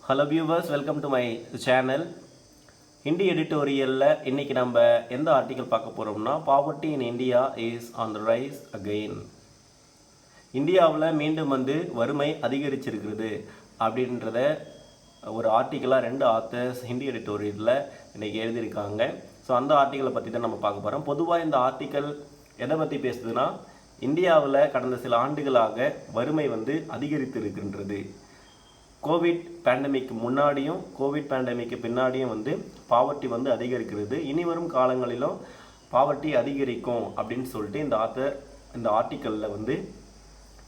Hello viewers, welcome to my channel. Hindi எடிட்டோரியலில் இன்றைக்கி நம்ம எந்த ஆர்டிக்கல் பார்க்க போகிறோம்னா, poverty in India is on the rise again. இந்தியாவில் மீண்டும் வறுமை அதிகரிச்சிருக்கிறது அப்படின்றத ஒரு ஆர்டிக்கலாக ரெண்டு ஆத்தர்ஸ் ஹிந்தி எடிட்டோரியலில் இன்றைக்கி எழுதியிருக்காங்க. ஸோ அந்த ஆர்டிக்கலை பற்றி தான் நம்ம பார்க்க போகிறோம். பொதுவாக இந்த ஆர்டிக்கல் எதை பற்றி பேசுதுன்னா, இந்தியாவில் கடந்த சில ஆண்டுகளாக வறுமை அதிகரித்து இருக்கின்றது. கோவிட் பேண்டமிக் முன்னாடியும் கோவிட் பேண்டமிக்கு பின்னாடியும் பாவர்ட்டி அதிகரிக்கிறது. இனி வரும் காலங்களிலும் பாவர்ட்டி அதிகரிக்கும் அப்படின்னு சொல்லிட்டு இந்த ஆர்டிக்கலில்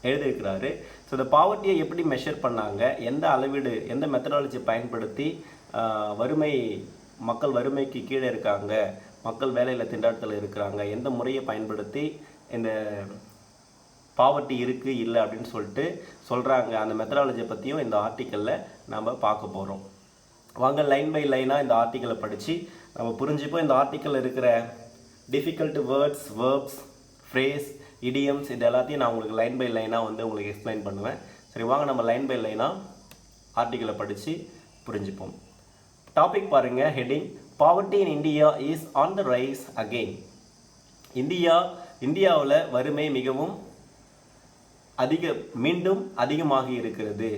எழுதியிருக்கிறாரு. ஸோ இந்த பாவர்ட்டியை எப்படி மெஷர் பண்ணாங்க, எந்த அளவீடு, எந்த மெத்தடாலஜி பயன்படுத்தி மக்கள் வறுமைக்கு கீழே இருக்காங்க, மக்கள் வேலையில் திண்டாட்டத்தில் இருக்கிறாங்க, எந்த முறையை பயன்படுத்தி இந்த பாவர்ட்டி இருக்குது இல்லை அப்படின்னு சொல்லிட்டு சொல்கிறாங்க, அந்த மெத்தடாலஜியை பற்றியும் இந்த ஆர்டிக்கலில் நம்ம பார்க்க போகிறோம். வாங்க லைன் பை லைனாக இந்த ஆர்டிக்கலை படித்து நம்ம புரிஞ்சுப்போம். இந்த ஆர்டிக்கலில் இருக்கிற difficult words, verbs, phrase, idioms இது எல்லாத்தையும் நான் உங்களுக்கு லைன் பை லைனாக உங்களுக்கு எக்ஸ்பிளைன் பண்ணுவேன். சரி, வாங்க நம்ம லைன் பை லைனாக ஆர்டிக்கலை படித்து புரிஞ்சுப்போம். டாபிக் பாருங்கள், heading poverty in India is on the rise again. இந்தியாவில் வறுமை மிகவும் மீண்டும் அதிகமாகி இருக்கிறது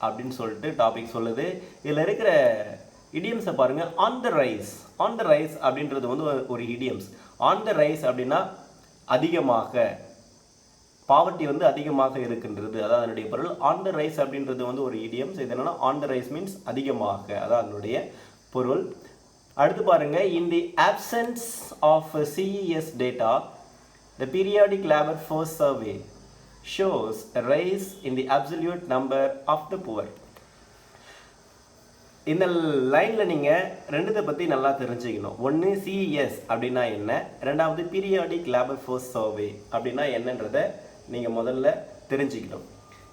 அப்படின்னு சொல்லிட்டு டாபிக் சொல்லுது. இதில் இருக்கிற இடியம்ஸை பாருங்கள். ஆன் த ரைஸ் அப்படின்றது ஒரு இடியம்ஸ். ஆன் த ரைஸ் அப்படின்னா அதிகமாக, பாவர்ட்டி அதிகமாக இருக்கின்றது, அதான் அதனுடைய பொருள். ஆன் த ரைஸ் அப்படின்றது ஒரு இடியம்ஸ். இது என்னன்னா, ஆன் த ரைஸ் மீன்ஸ் அதிகமாக, அதான் அதனுடைய பொருள். அடுத்து பாருங்க, in the absence of CES data the periodic labour force survey shows a rise in the absolute number of the poor. இந்த லைனில் நீங்கள் ரெண்டுத்தை பற்றி நல்லா தெரிஞ்சுக்கணும். ஒன்று CES அப்படின்னா என்ன, ரெண்டாவது பீரியாடிக் லேபர் ஃபோர்ஸ் சர்வே அப்படின்னா என்னன்றதை நீங்கள் முதல்ல தெரிஞ்சுக்கணும்.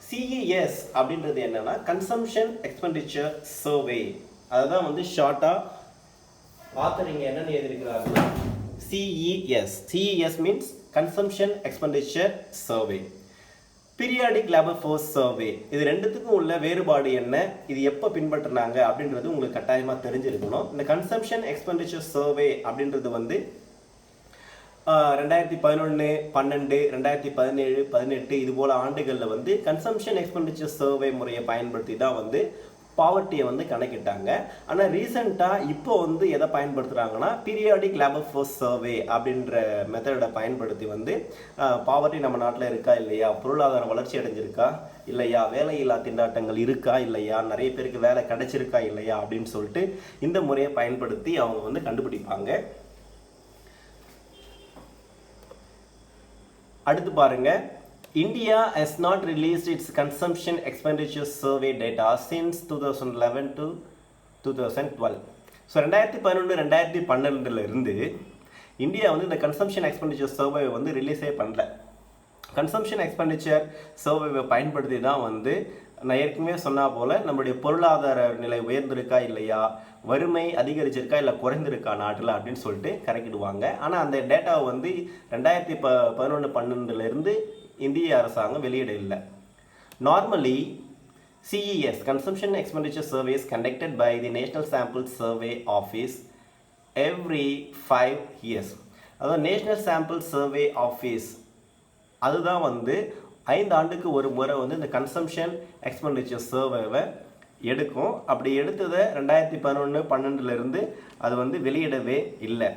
CES அப்படின்றது என்னன்னா, கன்சம்ஷன் எக்ஸ்பெண்டிச்சர் சர்வே. அதுதான் ஷார்ட்டாக ஆத்தர் இங்கே என்னென்னு எழுதியிருக்கிறாருன்னா CES means consumption expenditure survey. Periodic labour force survey, இது ரெண்டுத்துக்கும் உள்ள வேறுபாடு என்ன, இது எப்போ பின்பற்றினாங்க அப்படின்றது உங்களுக்கு கட்டாயமாக தெரிஞ்சிருக்கணும். இந்த கன்சம்ஷன் எக்ஸ்பெண்டிச்சர் சர்வே அப்படின்றது 2011, 12, 2017, 18 இது போல் ஆண்டுகளில் கன்சம்ஷன் எக்ஸ்பெண்டிச்சர் சர்வே முறையை பயன்படுத்தி தான் பாவர்ட்டியை கணக்கிட்டாங்க. ஆனால் ரீசெண்டாக இப்போ எதை பயன்படுத்துகிறாங்கன்னா, பீரியாடிக் லேபர் ஃபோர்ஸ் சர்வே அப்படின்ற மெத்தடை பயன்படுத்தி பாவர்ட்டி நம்ம நாட்டில் இருக்கா இல்லையா, பொருளாதார வளர்ச்சி அடைஞ்சிருக்கா இல்லையா, வேலையில்லா திண்டாட்டங்கள் இருக்கா இல்லையா, நிறைய பேருக்கு வேலை கிடைச்சிருக்கா இல்லையா அப்படின்னு சொல்லிட்டு இந்த முறையை பயன்படுத்தி அவங்க கண்டுபிடிப்பாங்க. அடுத்து பாருங்க, India has not released its consumption expenditure survey data since 2011 to 2012. So 2011-2012 இருந்து இந்தியா இந்த கன்சம்ஷன் எக்ஸ்பெண்டிச்சர் சர்வே ரிலீஸே பண்ணல. கன்சம்ஷன் எக்ஸ்பெண்டிச்சர் சர்வேவை பயன்படுத்தி தான் நான் ஏற்கனவே சொன்னா போல் நம்மளுடைய பொருளாதார நிலை உயர்ந்திருக்கா இல்லையா, வறுமை அதிகரிச்சிருக்கா இல்லை குறைந்திருக்கா நாட்டில் அப்படின்னு சொல்லிட்டு கணக்கிடுவாங்க. ஆனால் அந்த டேட்டாவை 2011-12 இந்திய அரசாங்கம் வெளியிட இல்லை. Normally CES consumption expenditure survey is conducted by the national sample survey office every 5 years. அதாவது நேஷனல் சாம்பிள் சர்வே ஆஃபீஸ் அதுதான் 5 ஆண்டுக்கு ஒரு முறை இந்த கன்சம்ஷன் எக்ஸ்பெண்டிச்சர் சர்வேவை எடுக்கும். அப்படி எடுத்ததை 2011-12 அது வெளியிடவே இல்லை.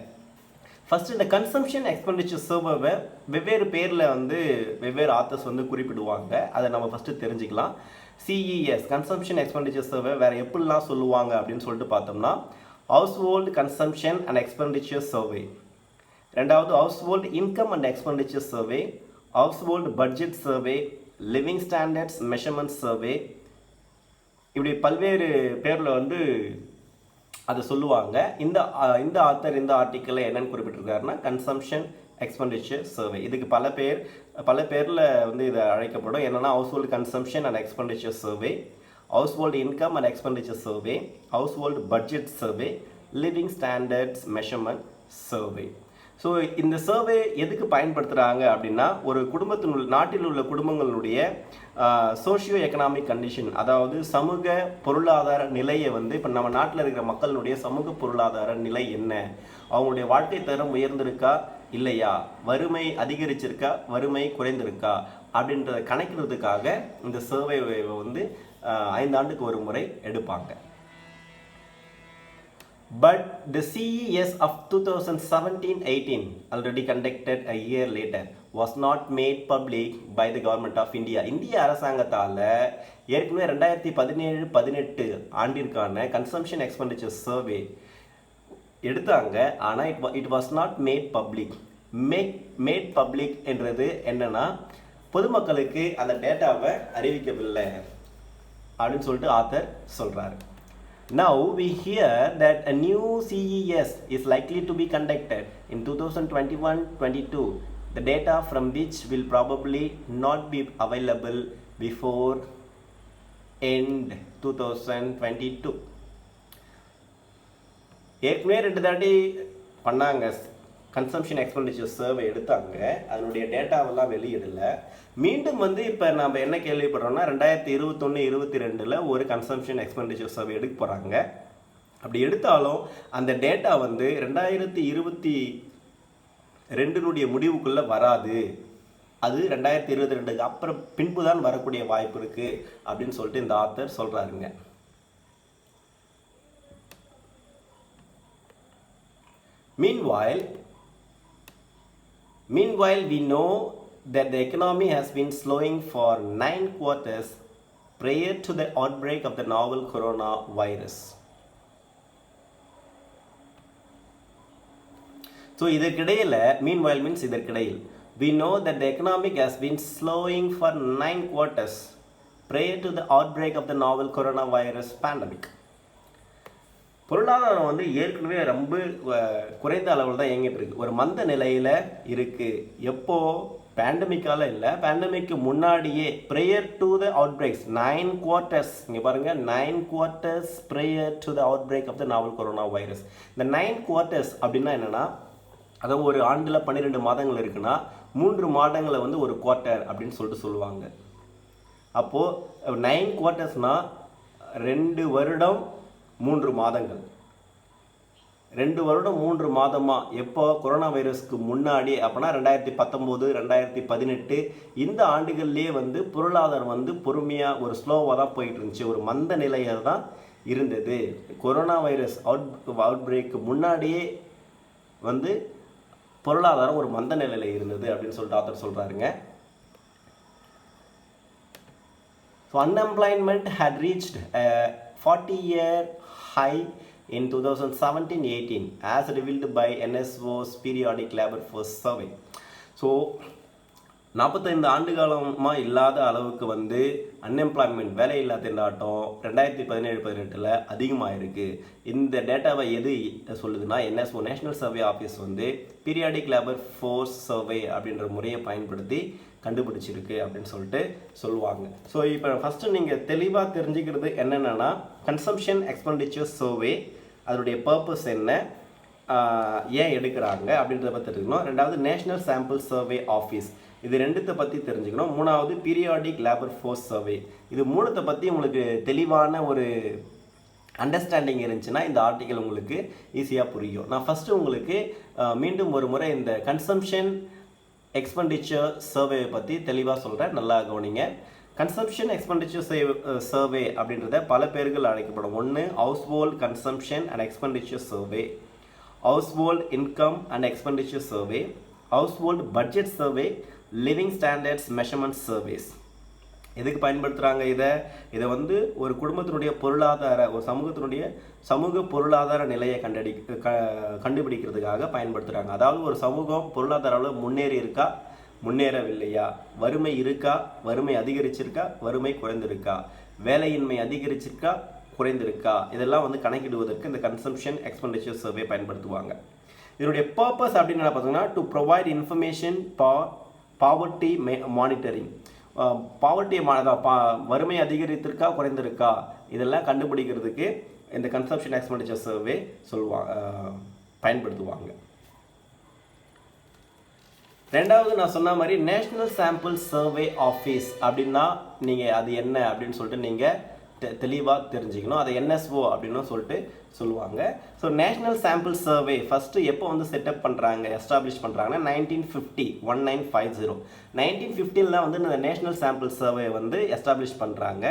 ஃபஸ்ட்டு இந்த கன்சம்ஷன் எக்ஸ்பெண்டிச்சர் சர்வேவை வெவ்வேறு பேரில் வெவ்வேறு ஆத்தர்ஸ் குறிப்பிடுவாங்க. அதை நம்ம ஃபஸ்ட்டு தெரிஞ்சுக்கலாம். CES கன்சம்ஷன் எக்ஸ்பெண்டிச்சர் சர்வே வேறு எப்படிலாம் சொல்லுவாங்க அப்படின்னு சொல்லிட்டு பார்த்தோம்னா, household consumption and expenditure survey, ரெண்டாவது household income and expenditure survey, household budget survey, living standards measurement survey, இப்படி பல்வேறு பேரில் அதை சொல்லுவாங்க. இந்த ஆத்தர் இந்த ஆர்டிக்கலில் என்னென்னு குறிப்பிட்டிருக்காருன்னா, கன்சம்ஷன் எக்ஸ்பெண்டிச்சர் சர்வே. இதுக்கு பல பேரில் இதை அழைக்கப்படும். என்னென்னா, house hold consumption and expenditure survey, household income and expenditure survey, household budget survey, living standards measurement survey. So இந்த சர்வே எதுக்கு பயன்படுத்துகிறாங்க அப்படின்னா ஒரு நாட்டில் உள்ள குடும்பங்களுடைய சோஷியோ எக்கனாமிக் கண்டிஷன், அதாவது சமூக பொருளாதார நிலையை வந்து இப்போ நம்ம நாட்டில் இருக்கிற மக்களுடைய சமூக பொருளாதார நிலை என்ன, அவங்களுடைய வாழ்க்கை தரம் உயர்ந்திருக்கா இல்லையா, வறுமை அதிகரிச்சிருக்கா வறுமை குறைந்திருக்கா அப்படின்றத கணக்கிடுறதுக்காக இந்த சர்வேவை வந்து 5 ஆண்டுக்கு ஒரு முறை எடுப்பாங்க. But the CES of 2017-18 already conducted a year later was not made public by the government of India. இந்திய அரசாங்கத்தால் ஏற்கனவே 2017-18 ஆண்டிற்கான கன்சம்ஷன் எக்ஸ்பெண்டிச்சர் சர்வே எடுத்தாங்க. ஆனால் it was not made public. Made public என்றது என்னன்னா பொதுமக்களுக்கு அந்த டேட்டாவை அறிவிக்கவில்லை அப்படின்னு சொல்லிட்டு ஆத்தர் சொல்கிறாரு. Now we hear that a new CES is likely to be conducted in 2021-22, the data from which will probably not be available before end 2022. ஏற்கனவே 2 தாட்டி பண்ணாங்க, கன்சம்ஷன் எக்ஸ்பெண்டிச்சர் சர்வே எடுத்தாங்க, அதனுடைய டேட்டாவெல்லாம் வெளியிடலை. மீண்டும் வந்து இப்போ நம்ம என்ன கேள்விப்படுறோம்னா 2021-22 ஒரு கன்சம்ஷன் எக்ஸ்பெண்டிச்சர் சர்வே எடுக்க போகிறாங்க. அப்படி எடுத்தாலும் அந்த டேட்டா வந்து 2022 முடிவுக்குள்ளே வராது, அது 2022 அப்புறம் பின்பு தான் வரக்கூடிய வாய்ப்பு இருக்குது அப்படின்னு சொல்லிட்டு இந்த ஆத்தர் சொல்கிறாருங்க. Meanwhile, we know that the economy has been slowing for 9 quarters prior to the outbreak of the novel coronavirus. So, இதற்கிடையில், meanwhile means இதற்கிடையில், we know that the economy has been slowing for 9 quarters prior to the outbreak of the novel coronavirus pandemic. பொருளாதாரம் வந்து ஏற்கனவே ரொம்ப குறைந்த அளவில் தான் இயங்கிட்டு இருக்கு, ஒரு மந்த நிலையில் இருக்குது. எப்போ பேண்டமிக்கால இல்லை, பேண்டமிக்கு முன்னாடியே prior to the outbreaks 9 quarters, இங்கே பாருங்கள் 9 quarters prior to the outbreak of the novel corona virus. இந்த 9 quarters அப்படின்னா என்னென்னா, அதாவது ஒரு ஆண்டில் 12 மாதங்கள் இருக்குன்னா 3 மாதங்களை வந்து ஒரு குவார்ட்டர் அப்படின்னு சொல்லிட்டு சொல்லுவாங்க. அப்போது 9 quartersனால் 2 வருடம் 3 மாதங்கள், 2 வருடம் 3 மாதமாக. எப்போ கொரோனா வைரஸ்க்கு முன்னாடி அப்படின்னா 2019 2018 இந்த ஆண்டுகள்லேயே வந்து பொருளாதாரம் வந்து பொறுமையாக ஒரு ஸ்லோவாக தான் போயிட்டு இருந்துச்சு, ஒரு மந்த நிலையில் தான் இருந்தது. கொரோனா வைரஸ் அவுட் பிரேக்கு முன்னாடியே வந்து பொருளாதாரம் ஒரு மந்த நிலையில் இருந்தது அப்படின்னு சொல்லிட்டு ஆத்தர் சொல்கிறாருங்க. So unemployment had reached a 40-year high in 2017-18 as revealed by NSO's periodic labor force survey. So 45 ஆண்டு காலமாக இல்லாத அளவுக்கு வந்து அன்எம்ப்ளாய்மெண்ட், வேலையில்லா திண்டாட்டம் 2017-18 அதிகமாக இருக்குது. இந்த டேட்டாவை எது சொல்லுதுன்னா NSO நேஷ்னல் சர்வே ஆஃபீஸ் வந்து பீரியாடிக் லேபர் ஃபோர்ஸ் சர்வே அப்படின்ற முறையை பயன்படுத்தி கண்டுபிடிச்சிருக்கு அப்படின்னு சொல்லிட்டு சொல்லுவாங்க. ஸோ இப்போ ஃபஸ்ட்டு நீங்கள் தெளிவாக தெரிஞ்சுக்கிறது என்னென்னா, கன்சம்ஷன் எக்ஸ்பெண்டிச்சர் சர்வே அதனுடைய பர்பஸ் என்ன, ஏன் எடுக்கிறாங்க அப்படின்றத பற்றி தெரிஞ்சுக்கணும். 2வது நேஷ்னல் சாம்பிள் சர்வே ஆஃபீஸ், இது 2த்தை பற்றி தெரிஞ்சுக்கணும். 3வது பீரியாடிக் லேபர் ஃபோர்ஸ் சர்வே. இது 3த்தை பற்றி உங்களுக்கு தெளிவான ஒரு அண்டர்ஸ்டாண்டிங் இருந்துச்சுன்னா இந்த ஆர்டிக்கல் உங்களுக்கு ஈஸியாக புரியும். நான் ஃபஸ்ட்டு உங்களுக்கு மீண்டும் ஒரு முறை இந்த கன்சம்ஷன் எக்ஸ்பெண்டிச்சர் சர்வே பற்றி தெளிவாக சொல்கிறேன், நல்லா கவனிங்க. கன்சம்ஷன் எக்ஸ்பெண்டிச்சர் சர்வே அப்படின்றத பல பேர்கள் அழைக்கப்படும். 1 house hold consumption and expenditure survey, house hold income and expenditure survey, house hold budget survey, living standards measurement services. எதுக்கு பயன்படுத்துகிறாங்க இதை வந்து ஒரு குடும்பத்தினுடைய பொருளாதார, ஒரு சமூக பொருளாதார நிலையை கண்டுபிடிக்கிறதுக்காக பயன்படுத்துகிறாங்க. அதாவது ஒரு சமூகம் பொருளாதார அளவில் முன்னேறி இருக்கா முன்னேறவில்லையா, வறுமை இருக்கா வறுமை அதிகரிச்சிருக்கா வறுமை குறைந்திருக்கா, வேலையின்மை அதிகரிச்சிருக்கா குறைந்திருக்கா, இதெல்லாம் வந்து கணக்கிடுவதற்கு இந்த கன்சம்ஷன் எக்ஸ்பெண்டிச்சர் சர்வே பயன்படுத்துவாங்க. இதனுடைய பர்பஸ் அப்படின்னு என்ன பார்த்தீங்கன்னா, to provide information poverty monitoring. Poverty வறுமை அதிகரித்திருக்கா குறைந்திருக்கா இதெல்லாம் கண்டுபிடிக்கிறதுக்கு இந்த கன்சம்ஷன் எக்ஸ்பெண்டிச்சர் சர்வே பயன்படுத்துவாங்க. ரெண்டாவது நான் சொன்ன மாதிரி நேஷ்னல் சாம்பிள் சர்வே ஆஃபீஸ் அப்படின்னா நீங்கள் அது என்ன அப்படின்னு சொல்லிட்டு நீங்கள் தெளிவாக தெரிஞ்சுக்கணும். அதை NSO அப்படின்னு சொல்லிட்டு சொல்லுவாங்க. So national sample survey first எப்போ வந்து செட்டப் பண்ணுறாங்க, எஸ்டாப்ளிஷ் பண்ணுறாங்கன்னா 1950 1950 தான் வந்து இந்த நேஷ்னல் சாம்பிள் சர்வே வந்து எஸ்டாப்ளிஷ் பண்ணுறாங்க.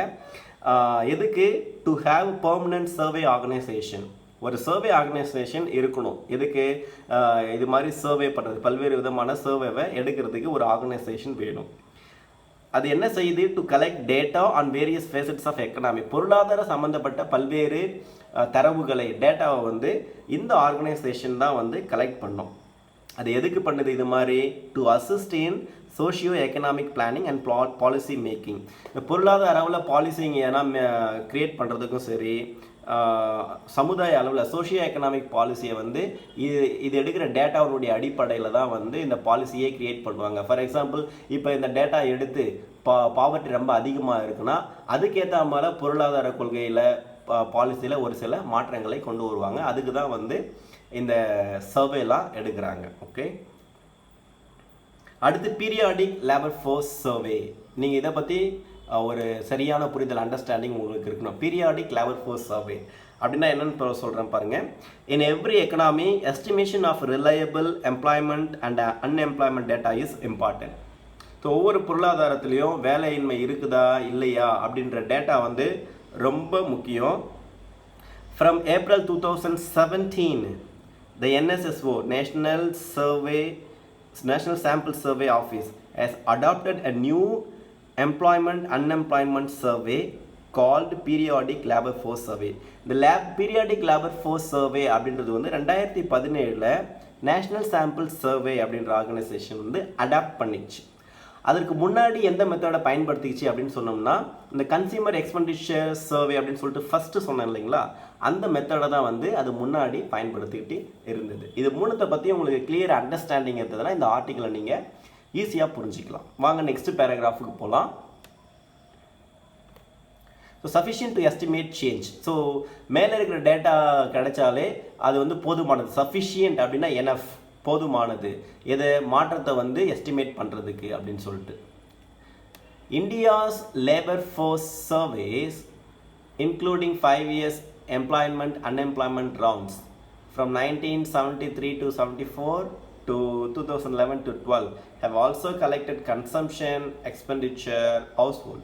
எதுக்கு? To have permanent survey organisation. ஒரு சர்வே ஆர்கனைசேஷன் இருக்கணும். எதுக்கு? இது மாதிரி சர்வே பண்ணுறது, பல்வேறு விதமான சர்வேவை எடுக்கிறதுக்கு ஒரு ஆர்கனைசேஷன் வேணும். அது என்ன செய்யுது? To collect data on various facets of economy. பொருளாதார சம்மந்தப்பட்ட பல்வேறு தரவுகளை, டேட்டாவை வந்து இந்த ஆர்கனைசேஷன் தான் வந்து கலெக்ட் பண்ணும். அது எதுக்கு பண்ணுது இது மாதிரி? To assist in socio economic planning and policy making. இந்த பொருளாதார அளவில் பாலிசிங்க ஏன்னா க்ரியேட் பண்ணுறதுக்கும் சரி, சமுதாய அளவில் சோஷியோ எக்கனாமிக் பாலிசியை வந்து இது எடுக்கிற டேட்டாவுடைய அடிப்படையில் தான் வந்து இந்த பாலிசியே க்ரியேட் பண்ணுவாங்க. ஃபார் எக்ஸாம்பிள், இப்போ இந்த டேட்டா எடுத்து பாவர்ட்டி ரொம்ப அதிகமாக இருக்குன்னா அதுக்கேற்ற மாதிரி பொருளாதார கொள்கையில், பாலிசியில் ஒரு சில மாற்றங்களை கொண்டு வருவாங்க. அதுக்கு தான் வந்து இந்த சர்வேலாம் எடுக்கிறாங்க. ஓகே, அடுத்து பீரியாடிக் லேபர் ஃபோர்ஸ் சர்வே. நீங்கள் இதை பற்றி ஒரு சரியான புரிதல், அண்டர்ஸ்டாண்டிங் உங்களுக்கு இருக்கணும். பீரியாடிக் லேபர் ஃபோர்ஸ் சர்வே அப்படின்னா என்னன்னு சொல்கிறேன் பாருங்கள். In every economy estimation of reliable employment and unemployment data is important. So ஒவ்வொரு பொருளாதாரத்துலேயும் வேலையின்மை இருக்குதா இல்லையா அப்படின்ற டேட்டா வந்து ரொம்ப முக்கியம். From April 2017 the NSSO National Sample Survey Office has adopted a new unemployment survey called periodic labor force survey. இந்த periodic labor force survey அப்படின்றது வந்து 2017 நேஷ்னல் சாம்பிள் சர்வே அப்படின்ற ஆர்கனைசேஷன் வந்து அடாப்ட் பண்ணிச்சு. அதற்கு முன்னாடி எந்த மெத்தடை பயன்படுத்திச்சு அப்படின்னு சொன்னோம்னா, இந்த கன்சியூமர் எக்ஸ்பெண்டிச்சர் சர்வே அப்படின்னு சொல்லிட்டு ஃபஸ்ட்டு சொன்னேன் இல்லைங்களா, அந்த மெத்தடை தான் வந்து அது முன்னாடி பயன்படுத்திக்கிட்டு இருந்தது. இது மூணுத்தை பற்றி உங்களுக்கு கிளியர் அண்டர்ஸ்டாண்டிங் இருந்ததுன்னா இந்த ஆர்டிக்கிளை நீங்கள் ஈஸியாக புரிஞ்சிக்கலாம். வாங்க நெக்ஸ்ட் பேராகிராஃபுக்கு போகலாம். So sufficient to estimate change. So மேலே இருக்கிற டேட்டா கிடைச்சாலே அது வந்து போதுமானது. சஃபிஷியன்ட் அப்படின்னா எனஃப், போதுமானது, எது மாற்றத்தை வந்து எஸ்டிமேட் பண்ணுறதுக்கு அப்படின்னு சொல்லிட்டு. India's labour force services including 5 years employment unemployment rounds from 1973 to 74 to 2011 to 12 have also collected consumption expenditure household.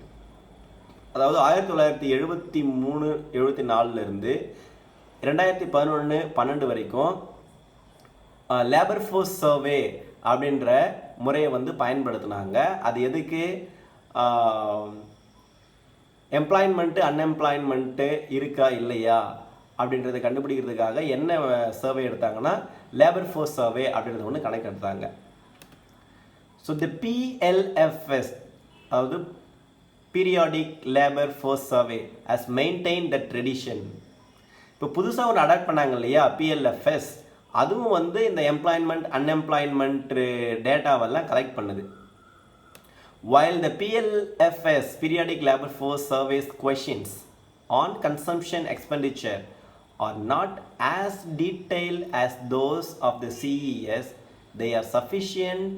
அதாவது 1973-74 இருந்து 2011-12 வரைக்கும் லேபர் ஃபோர்ஸ் சர்வே அப்படின்ற முறையை வந்து பயன்படுத்தினாங்க. அது எதுக்கு? எம்ப்ளாய்மெண்ட்டு அன்எம்ப்ளாய்மெண்ட்டு இருக்கா இல்லையா அப்படின்றத கண்டுபிடிக்கிறதுக்காக என்ன சர்வே எடுத்தாங்கன்னா லேபர் ஃபோர்ஸ் சர்வே அப்படின்றத ஒன்று கணக்கு எடுத்தாங்க. ஸோ தி PLFS, அதாவது periodic labour force survey, has maintain the tradition. இப்போ புதுசாக ஒன்று அடாப்ட் பண்ணாங்க இல்லையா PLFS, அதுவும் வந்து இந்த எம்ப்ளாய்மெண்ட் அன்எம்ப்ளாய்மெண்ட் டேட்டாவெல்லாம் கலெக்ட் பண்ணுது. While the PLFS, Periodic Labor Force Surveys questions on consumption expenditure are not as detailed as those of the CES, they are sufficient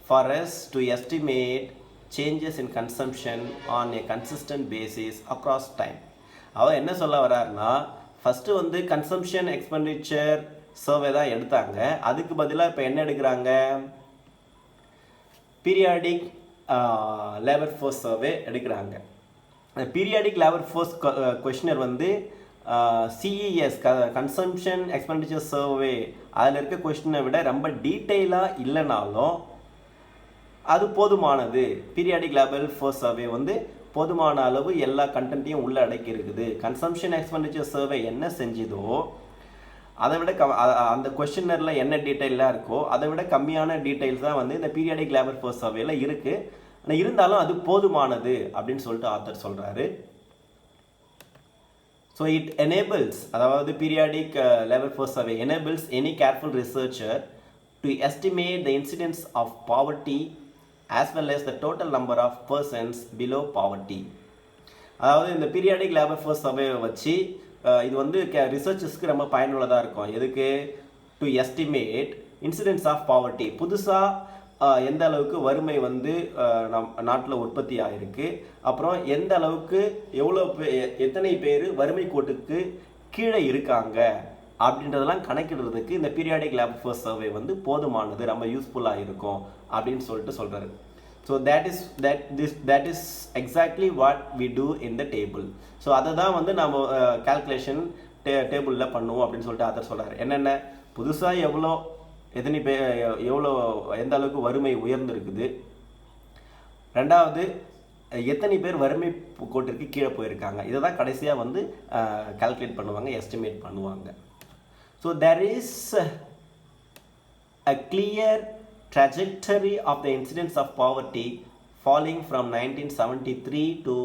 for us to estimate changes in consumption on a consistent basis across time. அவர் என்ன சொல்ல வர்றாருன்னா, first வந்து consumption expenditure survey தான் எடுத்தாங்க. அதுக்கு பதிலாக இப்போ என்ன எடுக்கிறாங்க? பீரியாடிக் லேபர் ஃபோர்ஸ் சர்வே எடுக்கிறாங்க. பீரியாடிக் லேபர் ஃபோர்ஸ் கொஷினர் வந்து CES கன்சம்ஷன் எக்ஸ்பெண்டிச்சர் சர்வே அதில் இருக்க கொஷினை விட ரொம்ப டீட்டெயிலாக இல்லைனாலும் அது போதுமானது. பீரியாடிக் லேபர் ஃபோர்ஸ் சர்வே வந்து போதுமான அளவு எல்லா கண்டென்ட்டையும் உள்ளே அடக்கி இருக்குது. கன்சம்ஷன் எக்ஸ்பெண்டிச்சர் சர்வே என்ன செஞ்சுதோ அதை விட அந்த கொஸ்டினரில் என்ன டீட்டெயிலாக இருக்கோ அதை விட கம்மியான டீட்டெயில்ஸ் தான் வந்து இந்த பீரியாடிக் லேபர் ஃபோர்ஸ் சர்வேல இருக்குது. ஆனால் இருந்தாலும் அது போதுமானது அப்படின்னு சொல்லிட்டு ஆத்தர் சொல்கிறாரு. ஸோ இட் எனேபிள்ஸ், அதாவது periodic labour force survey enables any careful researcher to estimate the incidence of poverty as well as the total number of persons below poverty. அதாவது இந்த பீரியாடிக் லேபர் ஃபோர்ஸ் சர்வேவை வச்சு இது வந்து ரிசர்ச்சர்ஸ்க்கு ரொம்ப பயனுள்ளதாக இருக்கும். எதுக்கு? To estimate incidents of poverty, புதுசாக எந்த அளவுக்கு வறுமை வந்து நம் நாட்டில் உற்பத்தி ஆகிருக்கு, அப்புறம் எந்த அளவுக்கு எத்தனை பேர் வறுமை கோட்டுக்கு கீழே இருக்காங்க அப்படின்றதெல்லாம் கணக்கிடுறதுக்கு இந்த பீரியாடிக் லேபர் ஃபோர்ஸ் சர்வே வந்து போதுமானது, ரொம்ப யூஸ்ஃபுல்லாக இருக்கும் அப்படின்னு சொல்லிட்டு சொல்கிறாரு. So that is exactly what we do in the table. So அதை தான் வந்து நம்ம கால்குலேஷன் டேபிளில் பண்ணுவோம் அப்படின்னு சொல்லிட்டு அதை சொல்கிறார். என்னென்ன புதுசாக எந்த அளவுக்கு வறுமை உயர்ந்திருக்குது, ரெண்டாவது எத்தனை பேர் வறுமை கோட்டிற்கு கீழே போயிருக்காங்க, இதை தான் கடைசியாக வந்து கால்குலேட் பண்ணுவாங்க, எஸ்டிமேட் பண்ணுவாங்க. So there is a clear trajectory of the incidence of poverty falling from 1973 to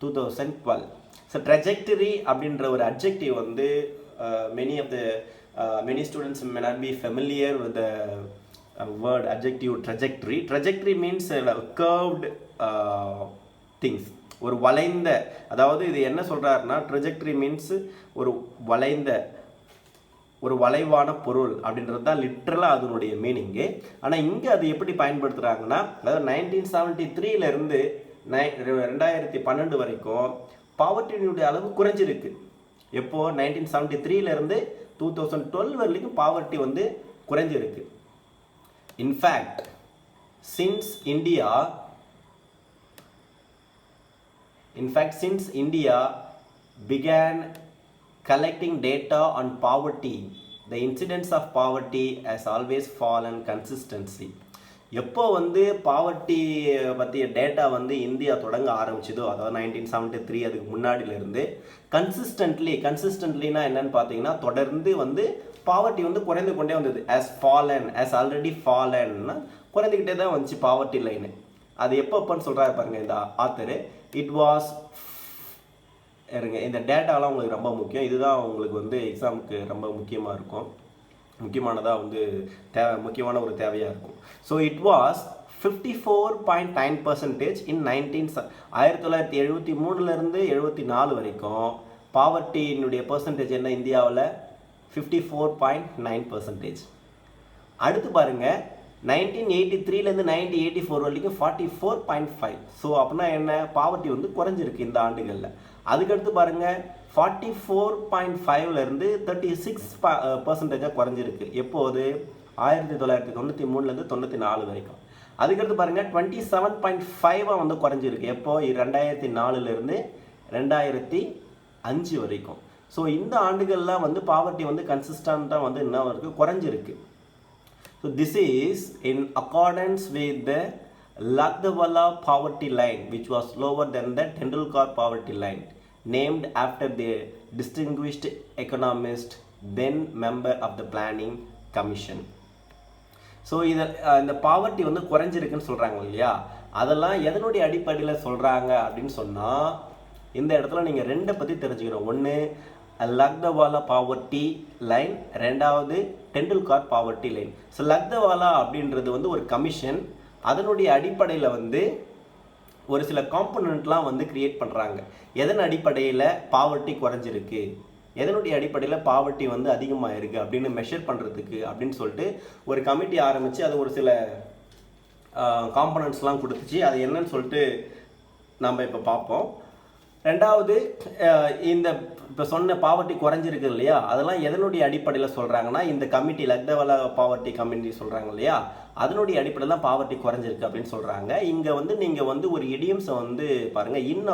2012. So trajectory அப்படின்ற ஒரு adjective வந்து many students may not be familiar with the word adjective trajectory. Trajectory means curved things. ஒரு வளைந்த, அதாவது இது என்ன சொல்றாருன்னா trajectory means ஒரு வளைவான பொருள் அப்படின்றது தான் லிட்ரலாக அதனுடைய மீனிங்கு. ஆனால் இங்கே அது எப்படி பயன்படுத்துகிறாங்கன்னா, அதாவது 1973 2012 வரைக்கும் பாவர்ட்டியினுடைய அளவு குறைஞ்சிருக்கு. எப்போ 1973 2012 வரைக்கும் பாவர்ட்டி வந்து குறைஞ்சிருக்கு. In fact since India began collecting data on poverty, the incidence of poverty has always fallen consistently. எப்போ வந்து பாவர்ட்டி பற்றிய டேட்டா வந்து இந்தியா தொடங்க ஆரம்பிச்சதோ, அதாவது 1973 அதுக்கு முன்னாடியிலேருந்து கன்சிஸ்டன்ட்லினா என்னன்னு பார்த்தீங்கன்னா, தொடர்ந்து வந்து பாவர்ட்டி வந்து குறைந்து கொண்டே வந்தது. ஆல்ரெடி ஃபாலன்னா குறைந்துக்கிட்டே தான் வந்துச்சு பாவர்ட்டி லைனு. அது எப்போன்னு சொல்கிறாரு பாருங்க இந்த ஆத்தரு. இட் வாஸ் இந்த டேட்டாலாம் உங்களுக்கு ரொம்ப முக்கியம். இதுதான் உங்களுக்கு வந்து எக்ஸாமுக்கு ரொம்ப முக்கியமாக இருக்கும், முக்கியமானதாக வந்து முக்கியமான ஒரு தேவையாக இருக்கும். ஸோ இட் வாஸ் 54.9% இன் 1973 74 வரைக்கும் பாவர்ட்டியினுடைய பர்சன்டேஜ் என்ன இந்தியாவில் 54.9%. அடுத்து பாருங்கள் 1983 1984 வரைக்கும் 44.5. ஸோ அப்படின்னா என்ன, பாவர்ட்டி வந்து குறைஞ்சிருக்கு இந்த ஆண்டுகளில். அதுக்கடுத்து பாருங்கள் 44.5 36% குறைஞ்சிருக்கு. எப்போது 1993 94 வரைக்கும். அதுக்கடுத்து பாருங்கள் 27.5 வந்து குறைஞ்சிருக்கு. எப்போ 2004 2005 வரைக்கும். ஸோ இந்த ஆண்டுகள்லாம் வந்து பாவர்ட்டி வந்து கன்சிஸ்டண்ட்டாக வந்து என்ன இருக்குது, குறைஞ்சிருக்கு. So this is in accordance with the Lagdawala poverty line, which was lower than the Tendulkar poverty line, named after the distinguished economist, then member of the Planning Commission. So இந்த poverty வந்து குறைஞ்சிருக்குன்னு சொல்கிறாங்க இல்லையா, அதெல்லாம் எதனுடைய அடிப்படையில் சொல்கிறாங்க அப்படின்னு சொன்னால், இந்த இடத்துல நீங்கள் ரெண்டை பற்றி தெரிஞ்சுக்கணும். ஒன்று லக்தவாலா பாவர்ட்டி லைன், ரெண்டாவது Tendulkar poverty line. So Lakdawala அப்படின்றது வந்து ஒரு கமிஷன், அதனுடைய அடிப்படையில் வந்து ஒரு சில காம்பனண்ட்லாம் வந்து கிரியேட் பண்ணுறாங்க. எதன் அடிப்படையில் பாவர்ட்டி குறைஞ்சிருக்கு, எதனுடைய அடிப்படையில் பாவர்ட்டி வந்து அதிகமாக இருக்குது அப்படின்னு மெஷர் பண்ணுறதுக்கு அப்படின்னு சொல்லிட்டு ஒரு கமிட்டி ஆரம்பித்து அது ஒரு சில காம்பனண்ட்ஸ்லாம் கொடுத்துச்சு. அது என்னன்னு சொல்லிட்டு நம்ம இப்போ பார்ப்போம். ரெண்டாவது இந்த இப்போ சொன்ன பாவர்ட்டி குறைஞ்சிருக்கு இல்லையா, அதெல்லாம் எதனுடைய அடிப்படையில் சொல்கிறாங்கன்னா, இந்த கமிட்டி லக்தவாலா பாவர்ட்டி கமிட்டி சொல்கிறாங்க இல்லையா, அதனுடைய அடிப்படையில் தான் பாவர்ட்டி குறைஞ்சிருக்கு அப்படின்னு சொல்கிறாங்க. இங்கே வந்து நீங்கள் வந்து ஒரு இடியம்ஸை வந்து பாருங்கள், இன்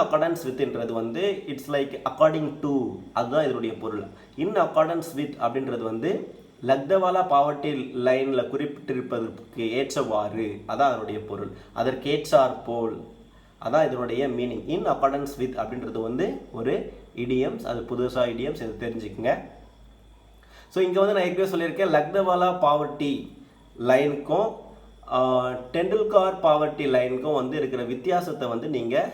அக்கார்டன்ஸ் வித்ன்றது வந்து இட்ஸ் லைக் அக்கார்டிங் டு, அதுதான் இதனுடைய பொருள். இன் அக்கார்டன்ஸ் வித் அப்படின்றது வந்து லக்தவாலா பாவர்ட்டி லைனில் குறிப்பிட்டிருப்பதற்கு ஏற்றவாறு, அதான் அதனுடைய பொருள். அதற்கேற்றார் போல், அதான் இதனுடைய மீனிங். இன் அக்கார்டன்ஸ் வித் அப்படின்றது வந்து ஒரு இடியம்ஸ், அது புதுசாக இடியம்ஸ், இது தெரிஞ்சுக்குங்க. ஸோ இங்கே வந்து நான் ஏற்கனவே சொல்லியிருக்கேன், லக்தவாலா பாவர்ட்டி லைனுக்கும் டெண்டுல்கர் பாவர்ட்டி லைனுக்கும் வந்து இருக்கிற வித்தியாசத்தை வந்து நீங்கள்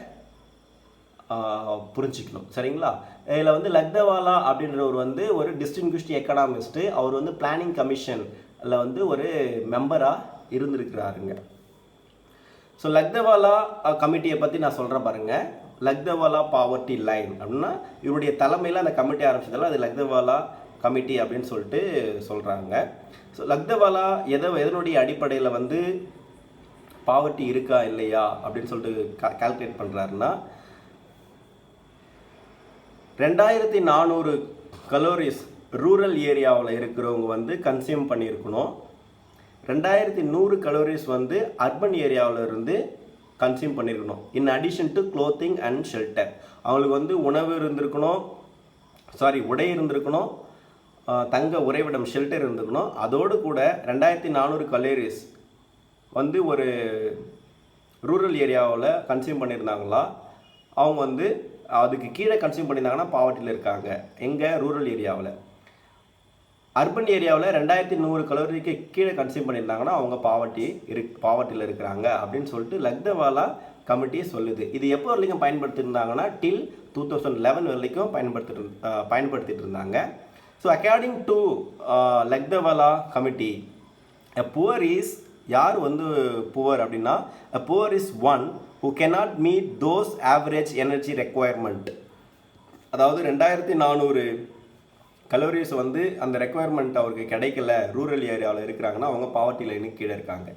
புரிஞ்சிக்கணும், சரிங்களா? இதில் வந்து லக்தவாலா அப்படின்றவர் வந்து ஒரு டிஸ்டிங்விஷ்டு எக்கனாமிஸ்ட்டு, அவர் வந்து பிளானிங் கமிஷனில் வந்து ஒரு மெம்பராக இருந்திருக்கிறாருங்க. ஸோ லக்தவாலா கமிட்டியை பற்றி நான் சொல்கிறேன் பாருங்கள். லக்தவாலா பாவர்ட்டி லைன் அப்படின்னா இவருடைய தலைமையில் அந்த கமிட்டி ஆரம்பிச்சதால அது லக்தவாலா கமிட்டி அப்படின்னு சொல்லிட்டு சொல்கிறாங்க. ஸோ லக்தவாலா எதனுடைய அடிப்படையில் வந்து பாவர்ட்டி இருக்கா இல்லையா அப்படின்னு சொல்லிட்டு கால்குலேட் பண்ணுறாருன்னா 2400 கலோரிஸ் ரூரல் ஏரியாவில் இருக்கிறவங்க வந்து கன்சியூம் பண்ணியிருக்கணும். 2100 கலோரிஸ் வந்து அர்பன் ஏரியாவில் இருந்து கன்சியூம் பண்ணியிருக்கணும். In addition to clothing and shelter, அவங்களுக்கு வந்து உணவு இருந்திருக்கணும், உடை இருந்திருக்கணும், தங்க உறைவிடம் ஷெல்டர் இருந்திருக்கணும். அதோடு கூட 2400 கலோரிஸ் வந்து ஒரு ரூரல் ஏரியாவில் கன்சியூம் பண்ணியிருந்தாங்களா, அவங்க வந்து அதுக்கு கீழே கன்சியூம் பண்ணியிருந்தாங்கன்னா பாவர்ட்டியில் இருக்காங்க. எங்கே? ரூரல் ஏரியாவில். அர்பன் ஏரியாவில் 2100 கலோரிக்கு கீழே கன்சியூம் பண்ணியிருந்தாங்கன்னா அவங்க பாவர்ட்டியில் இருக்கிறாங்க அப்படின்னு சொல்லிட்டு லக்தவாலா கமிட்டி சொல்லுது. இது எப்போ வரைக்கும் பயன்படுத்தியிருந்தாங்கன்னா டில் 2011 வரைக்கும் பயன்படுத்திட்டு இருந்தாங்க. So according to Lakdawala committee, a poor is யார் வந்து புவர் அப்படின்னா, a poor is one who cannot meet those average energy requirement. அதாவது 2400 கலோரிஸ் வந்து அந்த ரெக்குவயர்மெண்ட் அவருக்கு கிடைக்கல, ரூரல் ஏரியாவில் இருக்கிறாங்கன்னா அவங்க பாவர்ட்டி லைனுக்கு கீழே இருக்காங்க.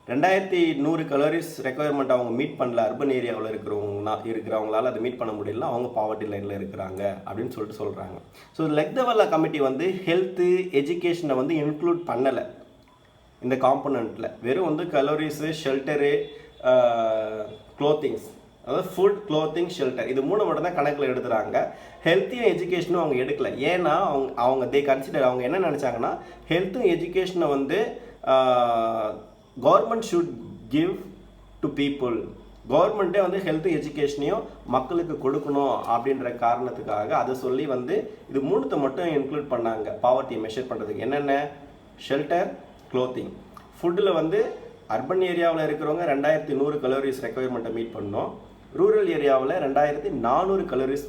2100 கலோரிஸ் ரெக்குவயர்மெண்ட் அவங்க மீட் பண்ணல, அர்பன் ஏரியாவில் இருக்கிறவங்களால அதை மீட் பண்ண முடியல, அவங்க பாவர்ட்டி லைனில் இருக்கிறாங்க அப்படின்னு சொல்லிட்டு சொல்கிறாங்க. ஸோ லக்தவாலா கமிட்டி வந்து ஹெல்த்து எஜுகேஷனை வந்து இன்க்ளூட் பண்ணலை இந்த காம்பனண்ட்டில். வெறும் வந்து கலோரிஸு, ஷெல்டரு, க்ளோத்திங்ஸ், அதாவது ஃபுட், க்ளோத்திங், ஷெல்டர், இது 3 மட்டும் தான் கணக்கில் எடுத்துகிறாங்க. ஹெல்த்தையும் எஜுகேஷனும் அவங்க எடுக்கலை. ஏன்னா அவங்க அவங்க என்ன நினச்சாங்கன்னா, ஹெல்த்தும் எஜுகேஷனை வந்து government should give to people, கவர்மெண்ட்டே வந்து ஹெல்த்து எஜுகேஷனையும் மக்களுக்கு கொடுக்கணும் அப்படின்ற காரணத்துக்காக அதை சொல்லி வந்து இது 3 மட்டும் இன்க்ளூட் பண்ணாங்க பாவர்ட்டியை மெஷர் பண்ணுறதுக்கு. என்னென்ன? Shelter, clothing. ஃபுட்டில் வந்து அர்பன் ஏரியாவில் இருக்கிறவங்க 2100 கலோரிஸ் ரெக்குவயர்மெண்ட்டை மீட் பண்ணோம். ரூரல் ஏரியாவில் 2400 கலோரிஸ்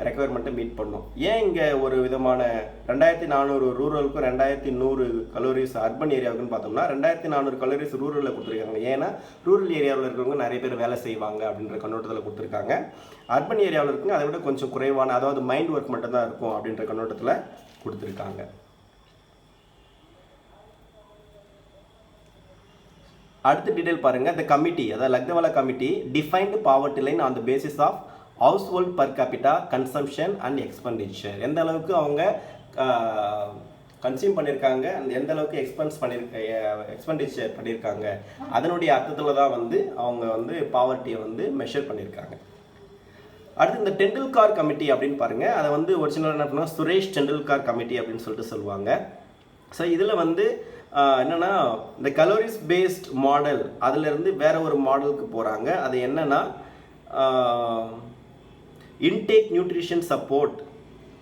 ரெக்குவயர்மெண்ட்டை மீட் பண்ணோம். ஏன் இங்கே ஒரு விதமான 2400 ரூரலுக்கும் 2100 கலோரிஸ் அர்பன் ஏரியாவுக்குன்னு பார்த்தோம்னா 2400 கலோரிஸ் ரூரலில் கொடுத்துருக்காங்க. ஏன்னா ரூரல் ஏரியாவில் இருக்கிறவங்க நிறைய பேர் வேலை செய்வாங்க அப்படின்ற கண்ணோட்டத்தில் கொடுத்துருக்காங்க. அர்பன் ஏரியாவில் இருக்குங்க அதை விட கொஞ்சம் குறைவான, அதாவது மைண்ட் ஒர்க் மட்டும்தான் இருக்கும் அப்படின்ற கண்ணோட்டத்தில் கொடுத்துருக்காங்க. அடுத்த டீடைல் பாருங்க. the committee, அதாவது Lakdawala committee defined poverty line on the basis of household per capita consumption and expenditure. எந்த அளவுக்கு அவங்க கன்சியூம் பண்ணியிருக்காங்க, எந்த அளவுக்கு எக்ஸ்பெண்டிச்சர் பண்ணியிருக்காங்க, அதனுடைய அர்த்தத்தில் தான் வந்து அவங்க வந்து பாவர்ட்டியை வந்து மெஷர் பண்ணியிருக்காங்க. அடுத்து இந்த டெண்டுல்கர் கமிட்டி அப்படின்னு பாருங்க. அதை வந்து ஒரிஜினல் என்ன பண்ணுவாங்க, சுரேஷ் டெண்டுல்கர் கமிட்டி அப்படின்னு சொல்லிட்டு சொல்லுவாங்க. ஸோ இதில் வந்து என்னென்னா இந்த கலோரிஸ் பேஸ்ட் மாடல் அதிலிருந்து வேற ஒரு மாடலுக்கு போகிறாங்க. அது என்னென்னா இன்டேக் நியூட்ரிஷன் சப்போர்ட்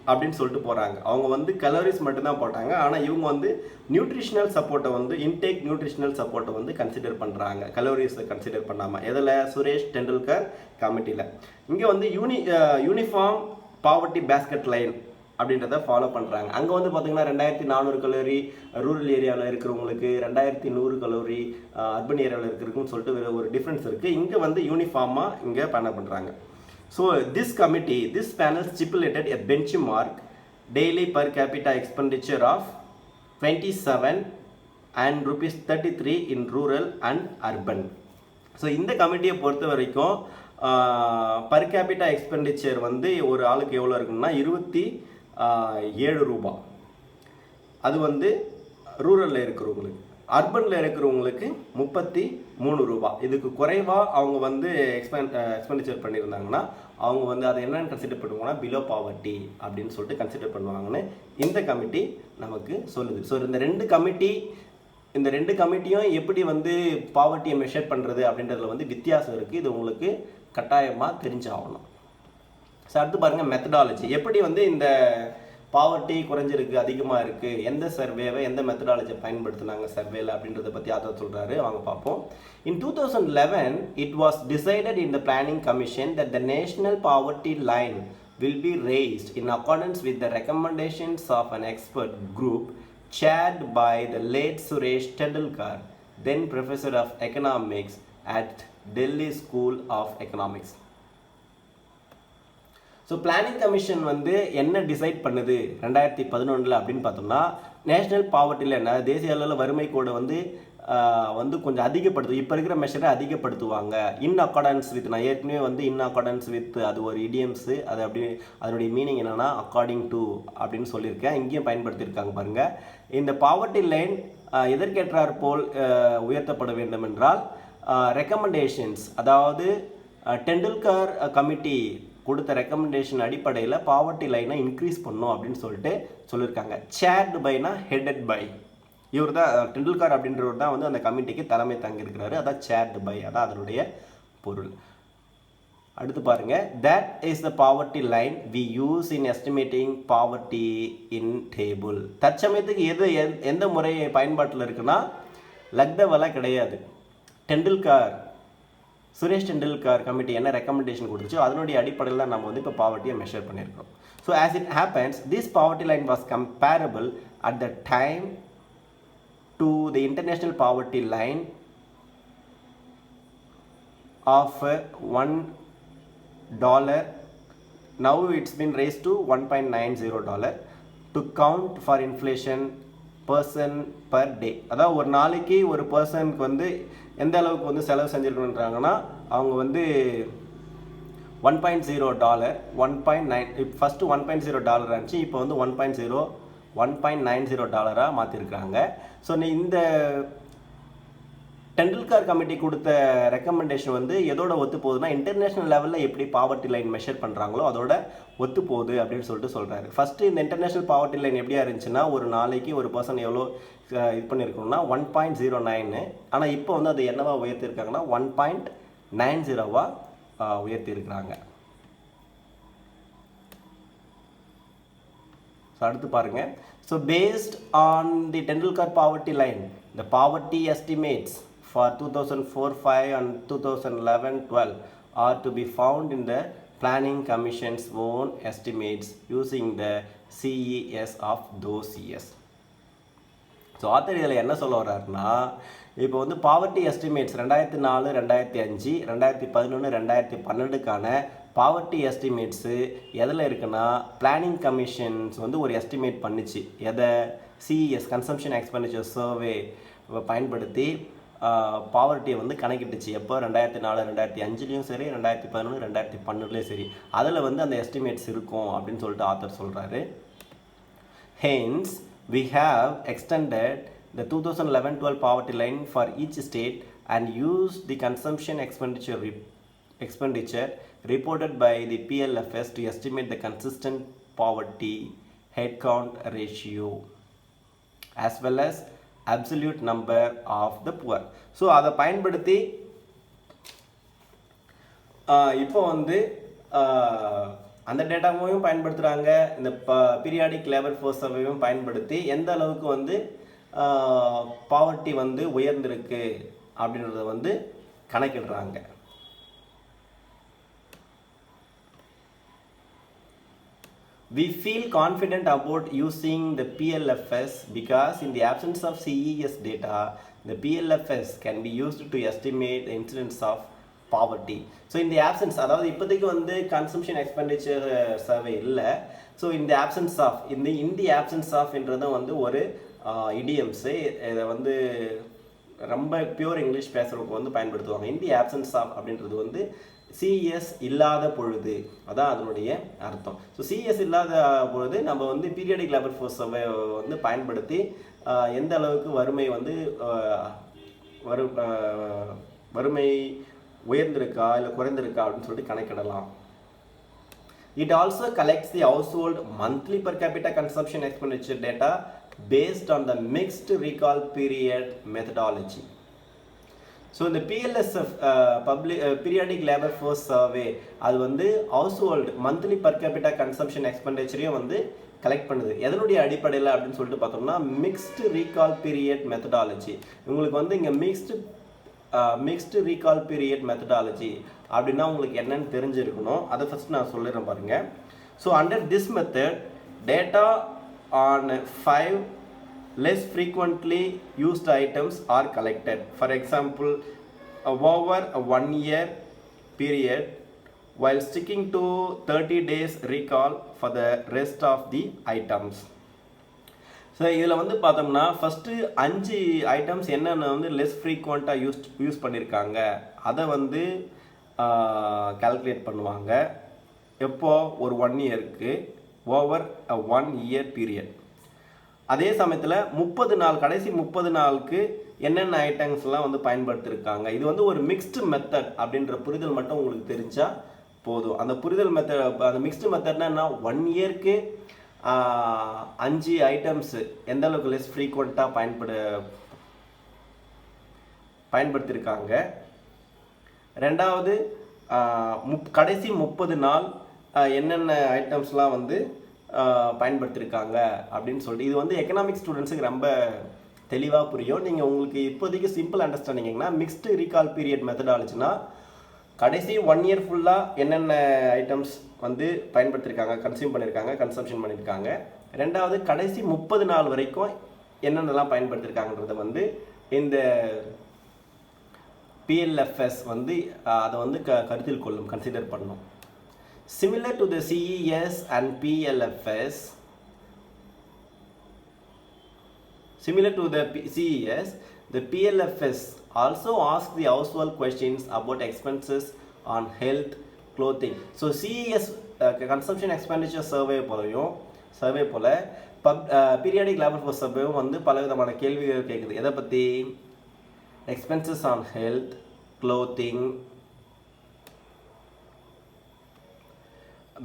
அப்படின்னு சொல்லிட்டு போகிறாங்க. அவங்க வந்து கலோரிஸ் மட்டும்தான் போட்டாங்க, ஆனால் இவங்க வந்து நியூட்ரிஷனல் சப்போர்ட்டை வந்து இன்டேக் நியூட்ரிஷனல் சப்போர்ட்டை வந்து கன்சிடர் பண்ணுறாங்க, கலோரிஸை கன்சிடர் பண்ணாமல். எதில்? சுரேஷ் டெண்டுல்கர் கமிட்டியில். இங்கே வந்து யூனிஃபார்ம் பாவர்ட்டி பேஸ்கெட் லைன் அப்படின்றத ஃபாலோ பண்ணுறாங்க. அங்கே வந்து பார்த்திங்கன்னா 2400 கலோரி ரூரல் ஏரியாவில் இருக்கிறவங்களுக்கு, 2100 கலோரி அர்பன் ஏரியாவில் இருக்கிறதுக்குன்னு சொல்லிட்டு ஒரு டிஃப்ரென்ஸ் இருக்குது. இங்கே வந்து யூனிஃபார்மாக இங்கே பண்ணுறாங்க. So this panel stipulated a benchmark daily per capita expenditure of 27 and ₹33 in rural and urban. ஸோ இந்த கமிட்டியை பொறுத்த வரைக்கும் பர் கேபிட்டா எக்ஸ்பெண்டிச்சர் வந்து ஒரு ஆளுக்கு எவ்வளோ இருக்குன்னா 27 ரூபா. அது வந்து ரூரலில் இருக்கிறவங்களுக்கு. அர்பனில் இருக்கிறவங்களுக்கு 33 ரூபா. இதுக்கு குறைவாக அவங்க வந்து எக்ஸ்பெண்டிச்சர் பண்ணியிருந்தாங்கன்னா அவங்க வந்து அதை என்னென்னு கன்சிடர் பண்ணுவாங்கன்னா பிலோ பாவர்ட்டி அப்படின்னு சொல்லிட்டு கன்சிடர் பண்ணுவாங்கன்னு இந்த கமிட்டி நமக்கு சொல்லுது. ஸோ இந்த ரெண்டு கமிட்டியும் எப்படி வந்து பாவர்ட்டியை மெஷர் பண்ணுறது அப்படின்றதுல வந்து வித்தியாசம் இருக்குது. இது உங்களுக்கு கட்டாயமாக தெரிஞ்சாகணும். ஸோ அடுத்து பாருங்கள் மெத்தடாலஜி. எப்படி வந்து இந்த பாவர்ட்டி குறைஞ்சிருக்கு, அதிகமாக இருக்குது, எந்த சர்வேவை எந்த மெத்தடாலஜியை பயன்படுத்தினாங்க சர்வேல அப்படின்றத பற்றி அதை சொல்கிறாரு. வாங்க பார்ப்போம். In 2011 it was decided in the planning commission that the national poverty line will be raised in accordance with the recommendations of an expert group chaired by the late Suresh Tendulkar, then professor of economics at Delhi School of Economics. So planning commission வந்து என்ன decide பண்ணுது 2011 அப்படின்னு பார்த்தோம்னா, national poverty line, தேசிய அளவில் வறுமை கோடை வந்து கொஞ்சம் அதிகப்படுத்தும். இப்போ இருக்கிற மெஷரை அதிகப்படுத்துவாங்க. இன் அக்கார்டன்ஸ் வித், நான் ஏற்கனவே வந்து இன் அக்கார்டன்ஸ் வித் அது ஒரு இடியம்ஸு, அது அப்படி அதனுடைய மீனிங் என்னென்னா அக்கார்டிங் டு அப்படின்னு சொல்லியிருக்கேன். இங்கேயும் பயன்படுத்தியிருக்காங்க பாருங்கள். இந்த பாவர்ட்டி லைன் எதற்கேற்றார் போல் உயர்த்தப்பட வேண்டும் என்றால் ரெக்கமெண்டேஷன்ஸ், அதாவது டெண்டுல்கர் கமிட்டி கொடுத்த ரெக்கமெண்டேஷன் அடிப்படையில் பாவர்ட்டி லைனை இன்க்ரீஸ் பண்ணும் அப்படின்னு சொல்லியிருக்காங்க. சேர்டு பைனா ஹெடட் பை, இவர் தான் டெண்டுல்கர் அப்படின்றவர் தான் வந்து அந்த கமிட்டிக்கு தலைமை தங்கியிருக்கிறாரு. அதான் சேர்டு பை, அதான் அதனுடைய பொருள். அடுத்து பாருங்க, that is the poverty line we use in estimating poverty in table. தற்சமயத்துக்கு எந்த முறை பயன்பாட்டில் இருக்குன்னா லக்தவெல்லாம் கிடையாது. சுரேஷ் டெண்டுல்கர் கமிட்டி என்ன ரெக்கமெண்டேஷன் கொடுத்துச்சோ அதனுடைய அடிப்படையில் நம்ம வந்து இப்போ பாவர்ட்டியை மெஷர் பண்ணியிருக்கிறோம். So as it happens, this poverty line was comparable at the time to the international poverty line of $1. Now it's been raised to $1.90 to count for inflation person per day. அதாவது ஒரு நாளைக்கு ஒரு பர்சனுக்கு வந்து எந்த அளவுக்கு வந்து செலவு செஞ்சுருக்கணுன்றாங்கன்னா அவங்க வந்து $1.0 1.9 ஃபஸ்ட்டு $1.0 இருந்துச்சு, இப்போ வந்து $1.90 மாற்றிருக்காங்க. ஸோ இந்த டெண்டுல்கர் கமிட்டி கொடுத்த ரெக்கமெண்டேஷன் வந்து எதோட ஒத்து போகுதுன்னா, இன்டர்நேஷ்னல் லெவலில் எப்படி பாவர்ட்டி லைன் மெஷர் பண்ணுறாங்களோ அதோட ஒத்து போகுது அப்படின்னு சொல்கிறாரு. ஃபஸ்ட்டு இந்த இன்டர்நேஷ்னல் பாவர்ட்டி லைன் எப்படியா இருந்துச்சுன்னா, ஒரு நாளைக்கு ஒரு பர்சன் எவ்வளோ இது பண்ணியிருக்கணும்னா 1.09, ஆனால் இப்போ வந்து அது என்னவா உயர்த்திருக்காங்கன்னா 1.90 உயர்த்தியிருக்கிறாங்க. ஸோ அடுத்து பாருங்கள். So based on the Tendulkar poverty line, the poverty estimates for 2004-05 and 2011-12 are to be found in the Planning Commission's own estimates using the CES of those years. So author இதில் என்ன சொல்ல வர்றாருன்னா, இப்போ வந்து பாவர்ட்டி எஸ்டிமேட்ஸ் 2004, 2005, 2011, 2012க்கான பாவர்ட்டி எஸ்டிமேட்ஸு எதில் இருக்குன்னா, planning commissions வந்து ஒரு estimate பண்ணிச்சு. எதை? சிஇஎஸ், கன்சம்ஷன் எக்ஸ்பெண்டிச்சர் சர்வே பயன்படுத்தி பாவர்ட்டியை வந்து கணக்கிட்டுச்சு. எப்போ? 2004, 2005லையும் சரி, 2011, 2012லையும் சரி. அதில் வந்து அந்த எஸ்டிமேட்ஸ் இருக்கும் அப்படின்னு சொல்லிட்டு ஆத்தர் சொல்கிறாரு. Hence, we have extended the 2011-12 poverty line for each state and used the consumption expenditure reported by the PLFS to estimate the consistent poverty headcount ratio as well as absolute number of the poor. So அதை பயன்படுத்தி இப்போ வந்து அந்த டேட்டாவையும் பயன்படுத்துகிறாங்க, இந்த periodic labour force சர்வேயும் பயன்படுத்தி எந்த அளவுக்கு வந்து பாவர்ட்டி வந்து உயர்ந்திருக்கு அப்படின்றத வந்து கணக்கிடுறாங்க. We feel confident about using the PLFS because in the absence of CES data, the PLFS can be used to estimate the incidence of poverty. So இந்த ஆப்சன்ஸ், அதாவது இப்போதைக்கு வந்து கன்சம்ஷன் எக்ஸ்பெண்டிச்சர் சர்வே இல்லை. So இந்த options of இந்த options ஆஃப்ன்றதும் வந்து ஒரு இடியம்ஸு. இதை வந்து ரொம்ப பியூர் இங்கிலீஷ் பேசுகிறவங்க வந்து பயன்படுத்துவாங்க. இந்த ஆப்சன்ஸ் ஆஃப் அப்படின்றது வந்து சிஎஸ் இல்லாத பொழுது, அதான் அதனுடைய அர்த்தம். ஸோ சிஎஸ் இல்லாத பொழுது நம்ம வந்து பீரியாடிக் லேபர் ஃபோர்ஸ் சர்வே வந்து பயன்படுத்தி எந்த அளவுக்கு வறுமை வந்து வறுமை உயர்ந்திருக்கா இல்லை குறைந்திருக்கா அப்படின்னு சொல்லிட்டு கணக்கிடலாம். It also collects the household monthly per capita consumption expenditure data based on the mixed recall period methodology. So இந்த PLSF periodic labour force survey அது வந்து household monthly per capita consumption எக்ஸ்பெண்டிச்சரையும் வந்து கலெக்ட் பண்ணுது. எதனுடைய அடிப்படையில் அப்படின்னு சொல்லிட்டு பார்த்தோம்னா மிக்ஸ்டு ரீகால் பீரியட் மெத்தடாலஜி. உங்களுக்கு வந்து இங்கே மிக்ஸ்டு ரீகால் பீரியட் மெத்தடாலஜி அப்படின்னா உங்களுக்கு என்னன்னு தெரிஞ்சிருக்கணும். அதை ஃபஸ்ட் நான் சொல்லிடுறேன் பாருங்கள். So under this method data on 5 less frequently used items are collected. For example, over a 1 year period, while sticking to 30 days recall for the rest of the items. So இதில் வந்து பார்த்தோம்னா first 5 items என்னென்ன வந்து less ஃப்ரீக்வெண்ட்டாக use பண்ணியிருக்காங்க அதை வந்து calculate பண்ணுவாங்க. எப்போ ஒரு 1 இயருக்கு ஓவர் 1 இயர் பீரியட். அதே சமயத்தில் 30 நாள் கடைசி 30 நாளுக்கு என்னென்ன ஐட்டம்ஸ்லாம் வந்து பயன்படுத்தியிருக்காங்க. இது வந்து ஒரு மிக்ஸ்டு மெத்தட் அப்படின்ற புரிதல் மட்டும் உங்களுக்கு தெரிஞ்சால் போதும். அந்த புரிதல் மெத்தட் அந்த மிக்ஸ்டு மெத்தட்னா என்ன, 1 இயருக்கு 5 ஐட்டம்ஸு எந்த அளவுக்கு லெஸ் ஃப்ரீக்வெண்ட்டாக பயன்படுத்தியிருக்காங்க. ரெண்டாவது கடைசி 30 நாள் என்னென்ன ஐட்டம்ஸ்லாம் வந்து பயன்படுத்தியிருக்காங்க அப்படின்னு சொல்லிட்டு இது வந்து எக்கனாமிக்ஸ் ஸ்டூடெண்ட்ஸுக்கு ரொம்ப தெளிவாக புரியும். நீங்கள் உங்களுக்கு இப்போதைக்கு சிம்பிள் அண்டர்ஸ்டாண்டிங்னா மிக்ஸ்டு ரீகால் பீரியட் மெத்தடாலஜினா கடைசி 1 இயர் ஃபுல்லாக என்னென்ன ஐட்டம்ஸ் வந்து பயன்படுத்தியிருக்காங்க, கன்சம்ஷன் பண்ணியிருக்காங்க. ரெண்டாவது கடைசி 30 நாள் வரைக்கும் என்னென்னலாம் பயன்படுத்தியிருக்காங்கன்றத வந்து இந்த PLFS வந்து அதை வந்து கருத்தில் கொள்ளும், கன்சிடர் பண்ணும். Similar to the CES and PLFS, similar to the CES, the PLFS also asks the household questions about expenses on health, clothing. So CES consumption expenditure survey போல பீரியாடிக் லேபர் ஃபோர்ஸ் சர்வேவும் வந்து பல விதமான கேள்விகள் கேட்குது. எதை பற்றி? Expenses on health, clothing,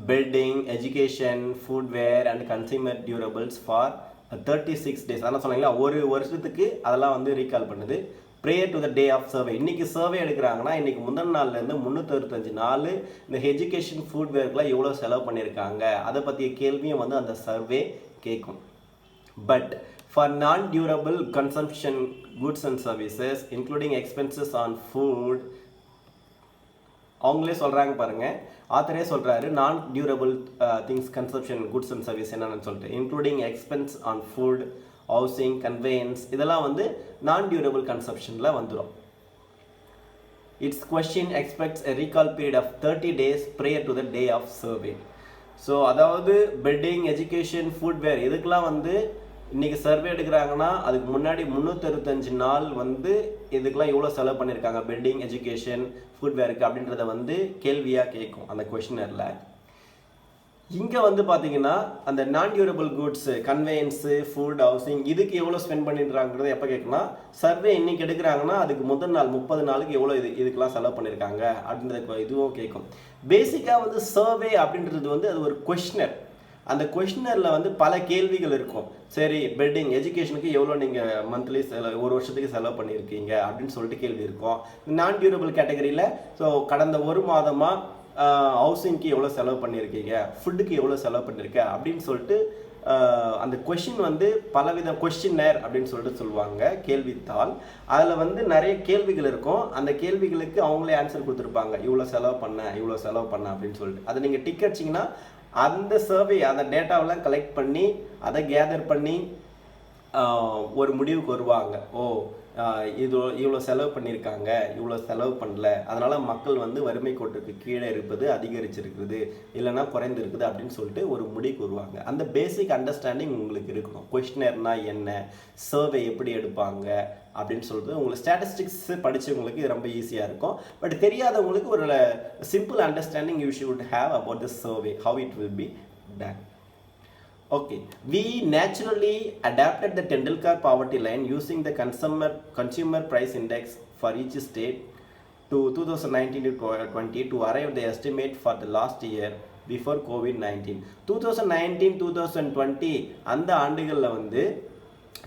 building, education, footwear and consumer durables for 36 days. அதான் சொன்னாங்களா ஒரு வருஷத்துக்கு அதெல்லாம் வந்து ரீகால் பண்ணுது. Prior to the day of survey. இன்றைக்கி சர்வே எடுக்கிறாங்கன்னா இன்றைக்கி முந்தின நாள்லேருந்து 365 நாள் இந்த எஜுகேஷன் ஃபுட்வேர்க்கெலாம் எவ்வளோ செலவு பண்ணியிருக்காங்க அதை பற்றிய கேள்வியும் வந்து அந்த சர்வே கேட்கும். But for non durable consumption goods and services including expenses on food, அவங்களே சொல்கிறாங்க பாருங்கள், ஆத்தரே சொல்கிறாரு non durable things consumption goods and service என்னென்னு சொல்லிட்டு including expense on food, housing, conveyance இதெல்லாம் வந்து நான் டியூரபிள் கன்சம்ஷனில் வந்துடும். It's question expects a recall period of 30 days prior to the day of survey. So அதாவது பெட்டிங், எஜுகேஷன், ஃபுட்வேர் இதுக்கெலாம் வந்து இன்றைக்கி சர்வே எடுக்கிறாங்கன்னா அதுக்கு முன்னாடி 365 நாள் வந்து இதுக்கெலாம் எவ்வளோ செலவு பண்ணியிருக்காங்க பெட்டிங், எஜுகேஷன், ஃபுட்வேருக்கு அப்படின்றத வந்து கேள்வியாக கேட்கும் அந்த கொஷினரில். இங்கே வந்து பார்த்தீங்கன்னா அந்த நான் டியூரபிள் குட்ஸு, கன்வேயன்ஸு, ஃபுட், ஹவுசிங் இதுக்கு எவ்வளோ ஸ்பெண்ட் பண்ணிடுறாங்கிறது எப்போ கேட்குன்னா சர்வே இன்றைக்கி எடுக்கிறாங்கன்னா அதுக்கு முதல் நாள் 30 நாளுக்கு எவ்வளோ இதுக்கெலாம் செலவு பண்ணியிருக்காங்க அப்படின்றத இதுவும் கேட்கும். பேசிக்காக வந்து சர்வே அப்படின்றது வந்து அது ஒரு கொஷினர். அந்த கொஷினரில் வந்து பல கேள்விகள் இருக்கும். சரி, பெட்டிங், எஜுகேஷனுக்கு எவ்வளோ நீங்கள் மந்த்லி ஒரு வருஷத்துக்கு செலவு பண்ணியிருக்கீங்க அப்படின்னு சொல்லிட்டு கேள்வி இருக்கும். நான் டியூரபிள் கேட்டகரியில் ஸோ கடந்த ஒரு மாதமாக ஹவுசிங்க்கு எவ்வளோ செலவு பண்ணியிருக்கீங்க, ஃபுட்டுக்கு எவ்வளோ செலவு பண்ணியிருக்க அப்படின்னு சொல்லிட்டு அந்த கொஷின் வந்து பலவித கொஷினர் அப்படின்னு சொல்லிட்டு சொல்லுவாங்க, கேள்வித்தாள். அதில் வந்து நிறைய கேள்விகள் இருக்கும். அந்த கேள்விகளுக்கு அவங்களே ஆன்சர் கொடுத்துருப்பாங்க, இவ்வளோ செலவு பண்ண அப்படின்னு சொல்லிட்டு. அதை நீங்கள் டிக் அடிச்சிங்கன்னா அந்த சர்வே அந்த டேட்டாவெல்லாம் கலெக்ட் பண்ணி அதை கேதர் பண்ணி ஒரு முடிவுக்கு வருவாங்க. இவ்வளோ செலவு பண்ணியிருக்காங்க, இவ்வளோ செலவு பண்ணல, அதனால் மக்கள் வந்து வறுமை கோட்டுக்கு கீழே இருப்பது அதிகரிச்சிருக்குது இல்லைன்னா குறைந்திருக்குது அப்படின்னு சொல்லிட்டு ஒரு முடிவுக்கு வருவாங்க. அந்த பேசிக் அண்டர்ஸ்டாண்டிங் உங்களுக்கு இருக்கணும். கொஷினர்னா என்ன, சர்வே எப்படி எடுப்பாங்க அப்படின்னு சொல்லிட்டு உங்களுக்கு ஸ்டாட்டிஸ்டிக்ஸ் படித்தவங்களுக்கு இது ரொம்ப ஈஸியாக இருக்கும். பட் தெரியாதவங்களுக்கு ஒரு simple understanding you should have about the survey, how it will be done. Okay, we naturally adapted the Tendulkar poverty line using the consumer price index for each state to 2019 to 2020 to arrive the estimate for the last year before COVID-19. 2019 2020 அந்த ஆண்டுகளில் வந்து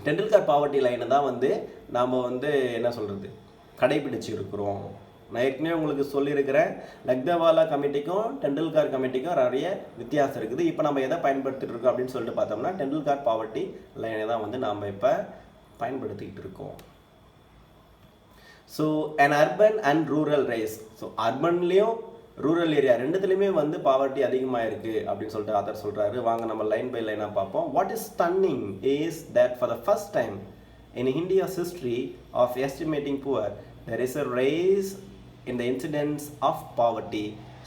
Tendulkar poverty லைனை தான் வந்து நாம் வந்து என்ன சொல்கிறது கடைபிடிச்சு இருக்கிறோம். நான் ஏற்கனவே உங்களுக்கு சொல்லியிருக்கிறேன், லக்தவாலா கமிட்டிக்கும் டெண்டுல்கர் கமிட்டிக்கும் நிறைய வித்தியாசம் இருக்குது. இப்போ நம்ம எதை பயன்படுத்திட்டு இருக்கோம் அப்படின்னு சொல்லிட்டு பார்த்தோம்னா டெண்டுல்கர் பாவர்ட்டி லைனை தான் வந்து நாம் இப்போ பயன்படுத்திக்கிட்டு இருக்கோம். So and urban and rural race. So அர்பன்லேயும் ரூரல் ஏரியா ரெண்டுத்துலேயுமே வந்து பாவர்ட்டி அதிகமாக இருக்குது அப்படின்னு சொல்லிட்டு ஆதர் சொல்கிறாரு. வாங்க நம்ம லைன் பை லைனாக பார்ப்போம். What is stunning is that for the first time in India's history of estimating poor there is a rise in the incidence of poverty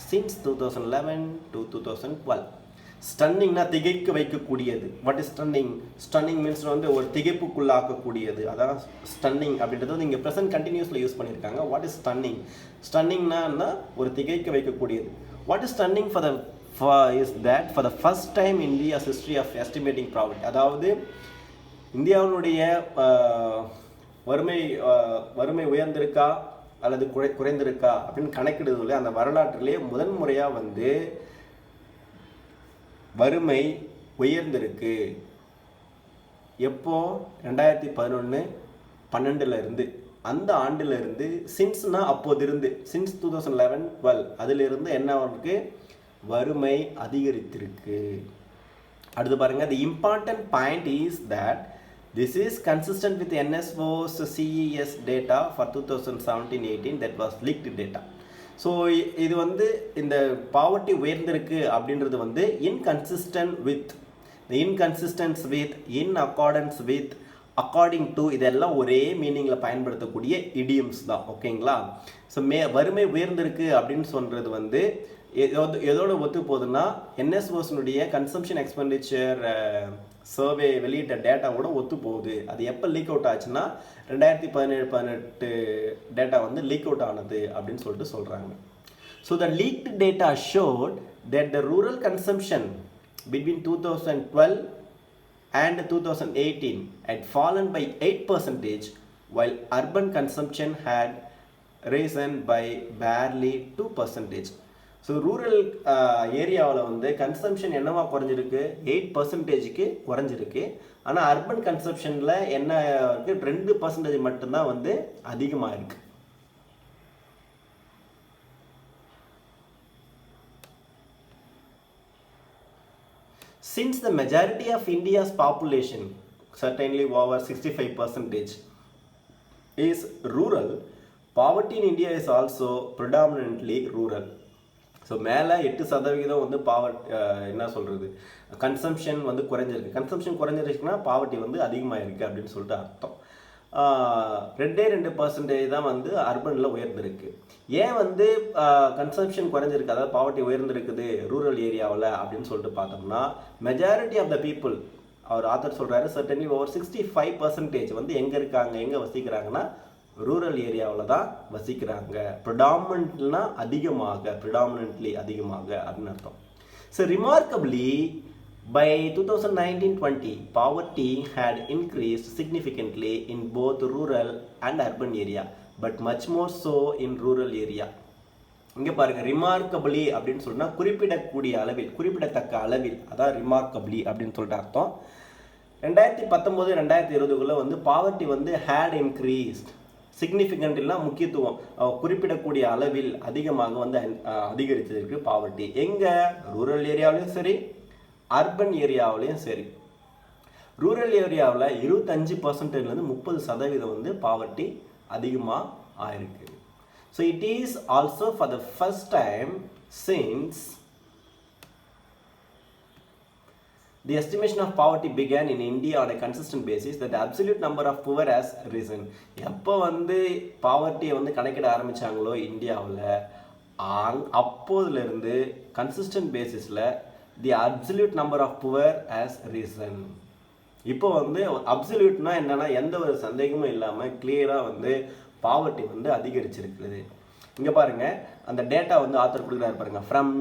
since 2011 to 2012. ஸ்டன்னிங்னா திகைக்க வைக்கக்கூடியது. What is stunning? Stunning means வந்து ஒரு திகைப்புக்குள்ளாக்கக்கூடியது. அதான் stunning அப்படின்றது வந்து இங்கே ப்ரெசன்ட் கண்டினியூஸில் யூஸ் பண்ணியிருக்காங்க. What is stunning? ஸ்டன்னிங்னா ஒரு திகைக்க வைக்கக்கூடியது. What is stunning is that for the first time in India's history of estimating poverty, அதாவது இந்தியாவுடைய வறுமை உயர்ந்திருக்கா அல்லது குறைந்திருக்கா அப்படின்னு கணக்கிடுவதில் அந்த வரலாற்றிலே முதன்முறையாக வந்து வறுமை உயர்ந்திருக்கு. எப்போ? 2011-12 இருந்து, அந்த ஆண்டிலிருந்து. சின்ஸ்னா அப்போது இருந்து, சின்ஸ் 2011-12 அதிலிருந்து என்ன இருக்கு? வறுமை அதிகரித்திருக்கு. அடுத்து பாருங்க, the important point is that this is consistent with NSO's CES data for 2017-18 that was leaked data. So இது வந்து இந்த பாவர்ட்டி உயர்ந்திருக்கு அப்படின்றது வந்து inconsistent with, in accordance with, according to, இதெல்லாம் ஒரே மீனிங்கில் பயன்படுத்தக்கூடிய இடியம்ஸ் தான். ஓகேங்களா? ஸோ வறுமை உயர்ந்திருக்கு அப்படின்னு சொல்கிறது வந்து எதோட ஒத்து போகுதுன்னா என்எஸ்ஓஸ்னுடைய கன்சம்ஷன் எக்ஸ்பெண்டிச்சர் சர்வே வெளியிட்ட டேட்டாவோட ஒத்து போகுது. அது எப்போ லீக் அவுட் ஆச்சுன்னா 2017-18 டேட்டா வந்து லீக் அவுட் ஆனது அப்படின்னு சொல்லிட்டு சொல்கிறாங்க. So the leaked data ஷோட் that the rural consumption between 2012 and 2018 had fallen by 8%, while urban consumption had risen by barely 2%. So rural ஏரியாவில் வந்து கன்சம்ஷன் என்னவா குறைஞ்சிருக்கு? 8%க்கு குறைஞ்சிருக்கு. ஆனால் அர்பன் கன்சம்ஷனில் என்ன இருக்குது? 2% மட்டும்தான் வந்து அதிகமாக இருக்குது. Since the majority of India's population, certainly over 65%, is rural, poverty in India is also predominantly rural. So மேலே 8% வந்து என்ன சொல்கிறது, கன்சம்ஷன் வந்து குறைஞ்சிருக்கு. கன்சம்ஷன் குறைஞ்சிருக்குன்னா பாவர்ட்டி வந்து அதிகமாக இருக்குது அப்படின்னு சொல்லிட்டு அர்த்தம். 2% தான் வந்து அர்பனில் உயர்ந்திருக்கு. ஏன் வந்து கன்சம்ஷன் குறைஞ்சிருக்கு, அதாவது பாவர்ட்டி உயர்ந்திருக்குது ரூரல் ஏரியாவில் அப்படின்னு சொல்லிட்டு பார்த்தோம்னா, மெஜாரிட்டி ஆஃப் த பீப்புள், அவர் ஆத்தர் சொல்கிறாரு, சர்டன்லி ஓவர் 65% வந்து எங்கே இருக்காங்க, எங்கே வசிக்கிறாங்கன்னா ரூரல் ஏரியாவில் தான் வசிக்கிறாங்க. ப்ரிடாமினன்ட்னா ப்ரிடாமினன்ட்லி அதிகமாக அப்படின்னு அர்த்தம். So remarkably by 2019-20 poverty had increased significantly in both rural and urban area, but much more so in rural area. இங்கே பாருங்க, ரிமார்க்கபிளி அப்படின்னு சொன்னால் குறிப்பிடக்கூடிய அளவில், குறிப்பிடத்தக்க அளவில், அதான் ரிமார்க்கபிளி அப்படின்னு சொல்லிட்டு அர்த்தம். 2019-2020 வந்து பாவர்ட்டி வந்து ஹேட் இன்க்ரீஸ்ட், சிக்னிஃபிகண்ட்னா முக்கியத்துவம், குறிப்பிடக்கூடிய அளவில் அதிகமாக வந்து அதிகரித்திருக்கு பாவர்ட்டி. எங்கே? ரூரல் ஏரியாவிலையும் சரி, அர்பன் ஏரியாவிலையும் சரி. ரூரல் ஏரியாவில் 25%லேருந்து 30% வந்து பாவர்ட்டி அதிகமாக ஆயிருக்கு. So it is also for the first time since the estimation of poverty began in India on a consistent basis that the absolute number of poor has risen. எப்போ வந்து பாவர்ட்டியை வந்து கணக்கிட ஆரம்பித்தாங்களோ இந்தியாவில், அப்போதுலேருந்து கன்சிஸ்டன்ட் பேசிஸில் the absolute number of poor has risen. இப்போ வந்து அப்சல்யூட்னா என்னென்னா எந்த ஒரு சந்தேகமும் இல்லாமல் கிளியராக வந்து பாவர்ட்டி வந்து அதிகரிச்சிருக்குது. இங்கே பாருங்கள், அந்த டேட்டா வந்து ஆத்தர் கொடுக்குறாரு பாருங்கள். From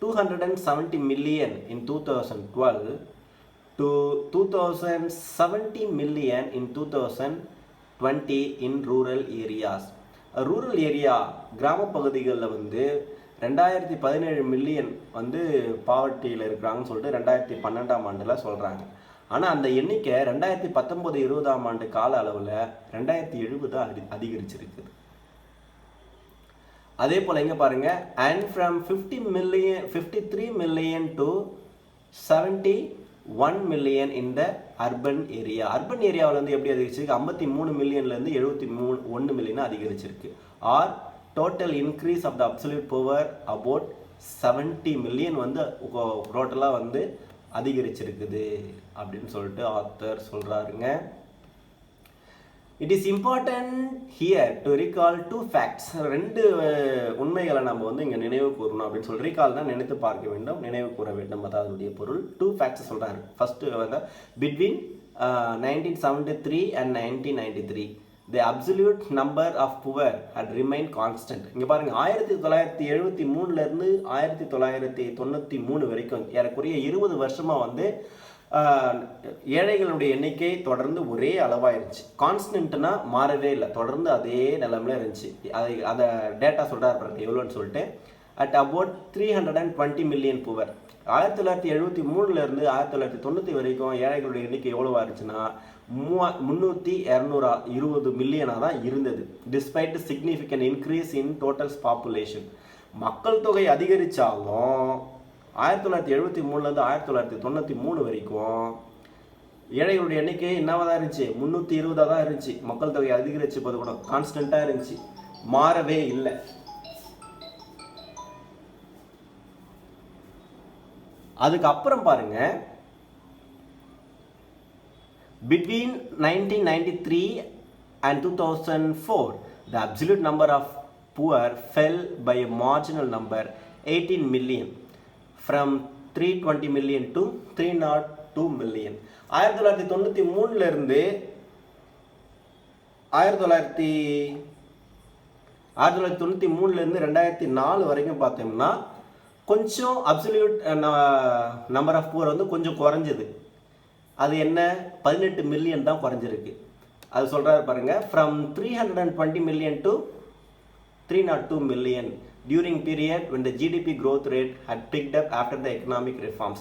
270 million in 2012 to 2070 million in 2020 in rural areas. Rural area, கிராம பகுதிகளில் வந்து 2017 மில்லியன் வந்து பாவர்ட்டியில் இருக்கிறாங்கன்னு சொல்லிட்டு 2012ஆம் ஆண்டில் சொல்கிறாங்க. ஆனால் அந்த எண்ணிக்கை 2019-20 ஆண்டு கால அளவில் 2070 அதிகரிச்சிருக்குது. அதே போல் இங்கே பாருங்கள், and from 53 million to 71 million in the urban area. Urban ஏரியாவில் வந்து எப்படி அதிகரிச்சிருக்கு? 53 மில்லியன்லேருந்து 71 மில்லியன் அதிகரிச்சிருக்கு. Or total increase of the absolute poor about 70 million வந்து டோட்டலாக வந்து அதிகரிச்சிருக்குது அப்படின்னு சொல்லிட்டு ஆத்தர் சொல்கிறாருங்க. It is important here to recall two facts. ரெண்டு உண்மைகளை நம்ம வந்து இங்கே நினைவு கூறணும் அப்படின்னு சொல்லி ரீகால்னா நினைத்து பார்க்க வேண்டும், நினைவு கூற வேண்டும், அதாவது பொருள். டூ ஃபேக்ட்ஸ் சொல்கிறாரு. ஃபஸ்ட்டு வந்து between 1973 and 1993 the absolute number of poor had remained constant. இங்கே பாருங்கள், 1973 1993 வரைக்கும் ஏறக்குறைய 20 வருஷமாக வந்து ஏழைகளுடைய எண்ணிக்கை தொடர்ந்து ஒரே அளவாக இருந்துச்சு. கான்ஸ்டன்ட்னா மாறவே இல்லை, தொடர்ந்து அதே நிலைமையில இருந்துச்சு. அந்த டேட்டா சொல்கிறார் பாருங்க எவ்வளோன்னு சொல்லிட்டு. At about 320 million poor. 1973 1990 வரைக்கும் ஏழைகளுடைய எண்ணிக்கை எவ்வளோவா இருந்துச்சுன்னா 320 மில்லியனாக தான் இருந்தது. Despite significant increase in totals population. மக்கள் தொகை அதிகரித்தாலும் 1973 1993 வரைக்கும் ஏழைகளுடைய எண்ணிக்கை என்னவாக தான் இருந்துச்சு, 320 தான் இருந்துச்சு. மக்கள் தொகை அதிகரிச்சு போது கூட கான்ஸ்டண்ட்டாக இருந்துச்சு, மாறவே இல்லை. அதுக்கப்புறம் பாருங்க, between 1993 and 2004 the absolute number of poor fell by a marginal number 18 million from 320 million to 302 million. 1993 இருந்து 2004 வரைக்கும் பார்த்தோம்னா கொஞ்சம் அப்சல்யூட் நம்பர் ஆஃப் புவர் வந்து கொஞ்சம் குறைஞ்சது. அது என்ன, 18 மில்லியன் தான் குறைஞ்சிருக்கு. அது சொல்கிறாரு பாருங்கள், from 320 million to 302 million during period when the GDP growth rate had picked up after the economic reforms.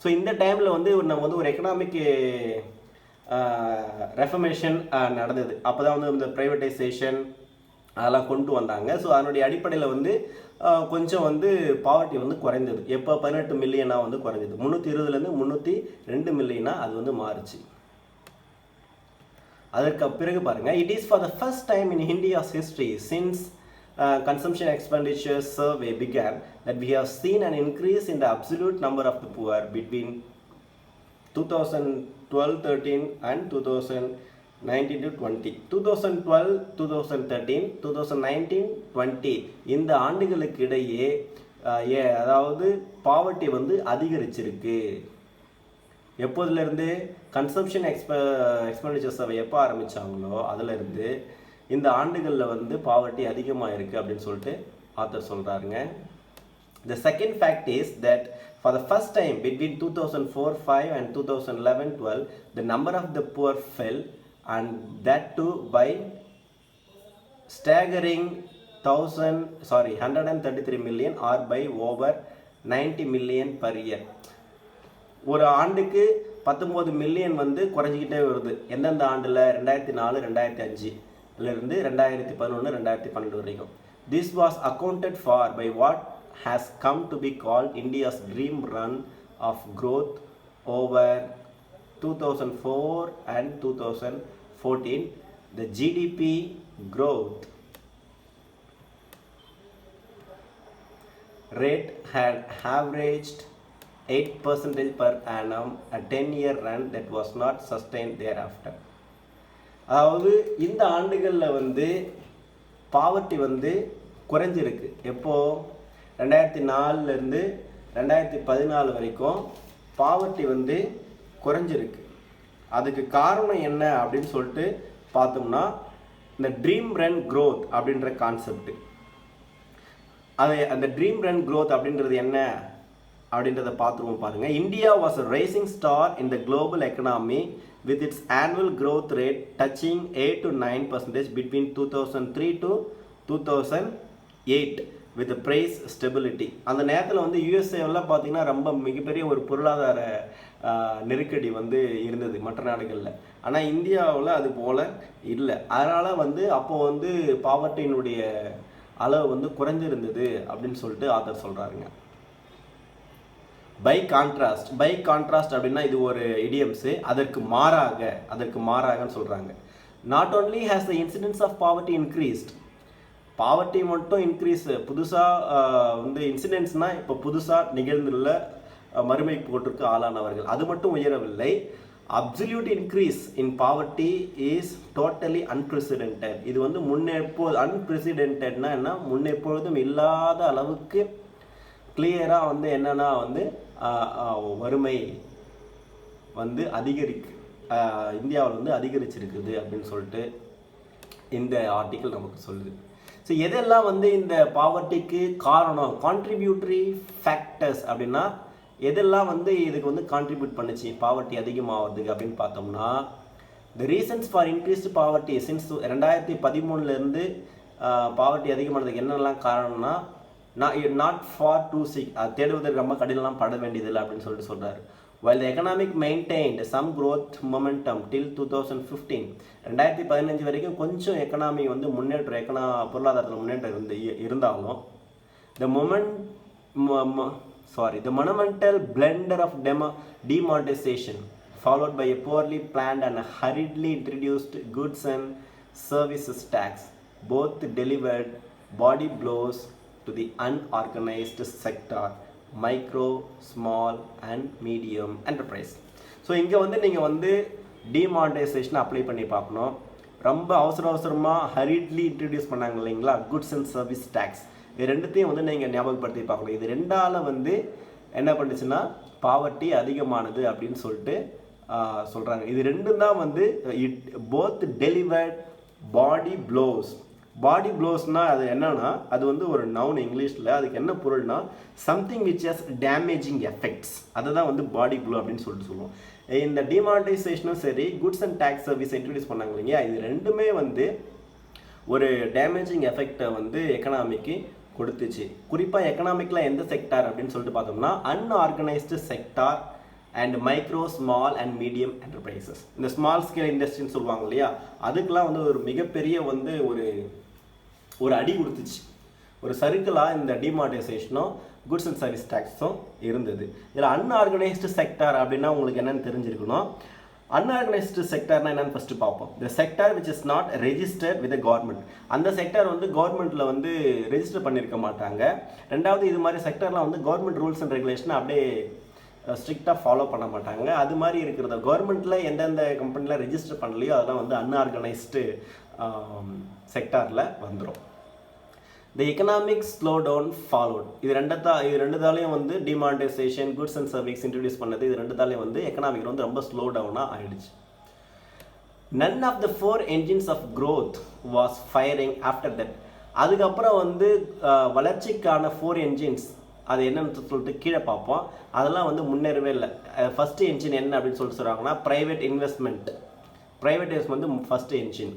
So இந்த டைமில் வந்து நம்ம வந்து ஒரு எக்கனாமிக் ரெஃபர்மேஷன் நடந்தது. அப்போ தான் வந்து இந்த ப்ரைவேட்டைசேஷன் அதெல்லாம் கொண்டு வந்தாங்க. ஸோ அதனுடைய அடிப்படையில் வந்து கொஞ்சம் வந்து பாவர்ட்டி வந்து குறைந்தது. எப்போ 18 மில்லியனாக வந்து குறைஞ்சது. 320 302 மில்லியனாக அது வந்து மாறுச்சு. அதற்கு பிறகு பாருங்கள், it is for the first time in India's history since consumption expenditure survey began that we have seen an increase in the absolute number of the poor between 2012-13 and 2019-20. 2012-2013 2019-20 இந்த ஆண்டுகளுக்கு இடையே அதாவது பாவர்ட்டி வந்து அதிகரிச்சிருக்கு. எப்போதுலேருந்து கன்சம்ஷன் எக்ஸ்பெண்டிச்சர் சர்வே எப்போ ஆரம்பித்தாங்களோ அதிலிருந்து இந்த ஆண்டுகளில் வந்து பாவர்ட்டி அதிகமாக இருக்குது அப்படின்னு சொல்லிட்டு ஆத்தர் சொல்கிறாருங்க. The second fact is that for the first time between 2004-5 and 2011-12 the number of the poor fell, and that too by staggering 133 million or by over 90 million per year. ஒரு ஆண்டுக்கு 19 மில்லியன் வந்து குறைஞ்சிக்கிட்டே வருது. எந்தெந்த ஆண்டில், 2004 2005 இருந்து 2011 2012 வரைக்கும். This was accounted for by what has come to be called India's dream run of growth over 2004 and 2014. The GDP growth rate had averaged 8% per annum, a 10-year run that was not sustained thereafter. அதாவது இந்த ஆண்டுகளில் வந்து poverty வந்து குறைஞ்சிருக்கு. எப்போது, 2004 2014 வரைக்கும் poverty வந்து குறைஞ்சிருக்கு. அதுக்கு காரணம் என்ன அப்படின்னு சொல்லிட்டு பார்த்தோம்னா இந்த ட்ரீம் ரன் க்ரோத் அப்படின்ற கான்செப்ட். அந்த ட்ரீம் ரன் க்ரோத் அப்படின்றது என்ன அப்படின்றத பார்த்துருவோம் பாருங்கள். India was a rising star in the global economy with its annual growth rate touching 8 to 9% between 2003 to 2008 with the price stability. அந்த நேரத்தில் வந்து யூஎஸ்ஏவில் பார்த்தீங்கன்னா ரொம்ப மிகப்பெரிய ஒரு பொருளாதார நெருக்கடி வந்து இருந்தது மற்ற நாடுகளில். ஆனால் இந்தியாவில் அது போல் இல்லை. அதனால் வந்து அப்போ வந்து பாவர்ட்டியினுடைய அளவு வந்து குறைஞ்சிருந்தது அப்படின்னு சொல்லிட்டு ஆத்தர் சொல்கிறாருங்க. பை கான்ட்ராஸ்ட் அப்படின்னா இது ஒரு இடியம்ஸு. அதற்கு மாறாகன்னு சொல்கிறாங்க. Not only has the incidence of poverty increased. Poverty மட்டும் இன்க்ரீஸ், புதுசாக வந்து இன்சிடென்ட்ஸ்னால் இப்போ புதுசாக நிகழ்ந்துள்ள மறுமை போட்டிருக்கு ஆளானவர்கள், அது மட்டும் உயரவில்லை. Absolute increase in poverty is totally unprecedented. இது வந்து முன்னெப்போது அன்பிரசிடென்டட்னா என்ன, முன்னெப்பொழுதும் இல்லாத அளவுக்கு கிளியராக வந்து என்னென்னா வந்து வறுமை வந்து இந்தியாவில் வந்து அதிகரிச்சிருக்குது அப்படின்னு சொல்லிட்டு இந்த ஆர்டிக்கிள் நமக்கு சொல்லுது. ஸோ எதெல்லாம் வந்து இந்த பாவர்ட்டிக்கு காரணம், கான்ட்ரிபியூட்டரி ஃபேக்டர்ஸ் அப்படின்னா எதெல்லாம் வந்து இதுக்கு வந்து கான்ட்ரிபியூட் பண்ணுச்சு பாவர்ட்டி அதிகமாகிறதுக்கு அப்படின்னு பார்த்தோம்னா, the reasons for increased poverty since 2013 பாவர்ட்டி அதிகமானதுக்கு என்னெல்லாம் காரணம்னா, நாட் ஃபார் டூ சிக், அது தேடுவதற்கு ரொம்ப கடினம்லாம் பட வேண்டியதில்லை அப்படின்னு சொல்லிட்டு சொல்கிறாரு. While the economic maintained some growth momentum till 2015, 2015 வரைக்கும் கொஞ்சம் எக்கனாமி வந்து பொருளாதாரத்தில் முன்னேற்றம் இருந்தாலும் the monumental blunder of demonetization followed by a poorly planned and hurriedly introduced goods and services tax both delivered body blows to the unorganized sector, micro, small and medium enterprise. So இங்கே வந்து நீங்கள் வந்து டிமானிட்டைசேஷனை apply பண்ணி பார்க்கணும். ரொம்ப அவசரமாக ஹரிட்லி introduce பண்ணாங்க இல்லைங்களா, குட்ஸ் அண்ட் சர்வீஸ் டேக்ஸ். இது ரெண்டுத்தையும் வந்து நீங்கள் ஞாபகப்படுத்தி பார்க்கணும். இது ரெண்டால் வந்து என்ன பண்ணுச்சுன்னா பாவர்ட்டி அதிகமானது அப்படின்னு சொல்லிட்டு சொல்கிறாங்க. இது ரெண்டும் தான் வந்து போத் டெலிவர்ட் பாடி ப்ளோஸ். பாடி ப்ளோஸ்னால் அது என்னன்னா, அது வந்து ஒரு நவுன் இங்கிலீஷில். அதுக்கு என்ன பொருள்னா, something which has damaging effects, அதை தான் வந்து பாடி ப்ளோ அப்படின்னு சொல்லிட்டு சொல்லுவோம். இந்த டிமானிட்டைசேஷனும் சரி, goods and tax service introduce பண்ணாங்க இல்லைங்க, இது ரெண்டுமே வந்து ஒரு டேமேஜிங் எஃபெக்டை வந்து எக்கனாமிக்கு கொடுத்துச்சு. குறிப்பாக எக்கனாமிக்கில் எந்த செக்டார் அப்படின்னு சொல்லிட்டு பார்த்தோம்னா, unorganised sector and micro, small and medium enterprises. இந்த ஸ்மால் ஸ்கேல் இண்டஸ்ட்ரின்னு சொல்லுவாங்க இல்லையா, அதுக்கெலாம் வந்து ஒரு மிகப்பெரிய வந்து ஒரு அடி கொடுத்துச்சு. ஒரு சர்க்கிளாக இந்த டிமானிட்டைசேஷனும் குட்ஸ் அண்ட் சர்வீஸ் டேக்ஸும் இருந்தது. இதில் அன்ஆர்கனைஸ்டு செக்டார் அப்படின்னா உங்களுக்கு என்னென்னு தெரிஞ்சிருக்கணும். அன்ஆர்கனைஸ்டு செக்டார்னா என்னென்னு ஃபஸ்ட்டு பார்ப்போம். த sector which is not registered with government. அந்த செக்டார் வந்து கவர்மெண்ட்டில் வந்து ரெஜிஸ்டர் பண்ணியிருக்க மாட்டாங்க. ரெண்டாவது, இது மாதிரி செக்டார்லாம் வந்து கவர்மெண்ட் ரூல்ஸ் அண்ட் ரெகுலேஷனை அப்படியே ஸ்ட்ரிக்டாக ஃபாலோ பண்ண மாட்டாங்க. அது மாதிரி இருக்கிறத கவர்மெண்ட்டில் எந்தெந்த கம்பெனியில் ரெஜிஸ்டர் பண்ணலையோ அதெல்லாம் வந்து அன்ஆர்கனைஸ்டு செக்டாரில் வந்துடும். The economic slowdown followed. இது ரெண்டுத்தாலையும் வந்து demonetisation, goods and service introduce பண்ணது, இது ரெண்டுத்தாலையும் வந்து எக்கனாமிக் வந்து ரொம்ப ஸ்லோ டவுனாக ஆயிடுச்சு. None of the 4 engines of growth was firing after that. அதுக்கப்புறம் வந்து வளர்ச்சிக்கான 4 engines அது என்னன்னு சொல்லிட்டு கீழே பார்ப்போம். அதெல்லாம் வந்து முன்னேறவே இல்லை. ஃபஸ்ட்டு என்ஜின் என்ன அப்படின்னு சொல்லிட்டு சொல்கிறாங்கன்னா, ப்ரைவேட் இன்வெஸ்ட்மெண்ட் வந்து ஃபஸ்ட்டு என்ஜின்.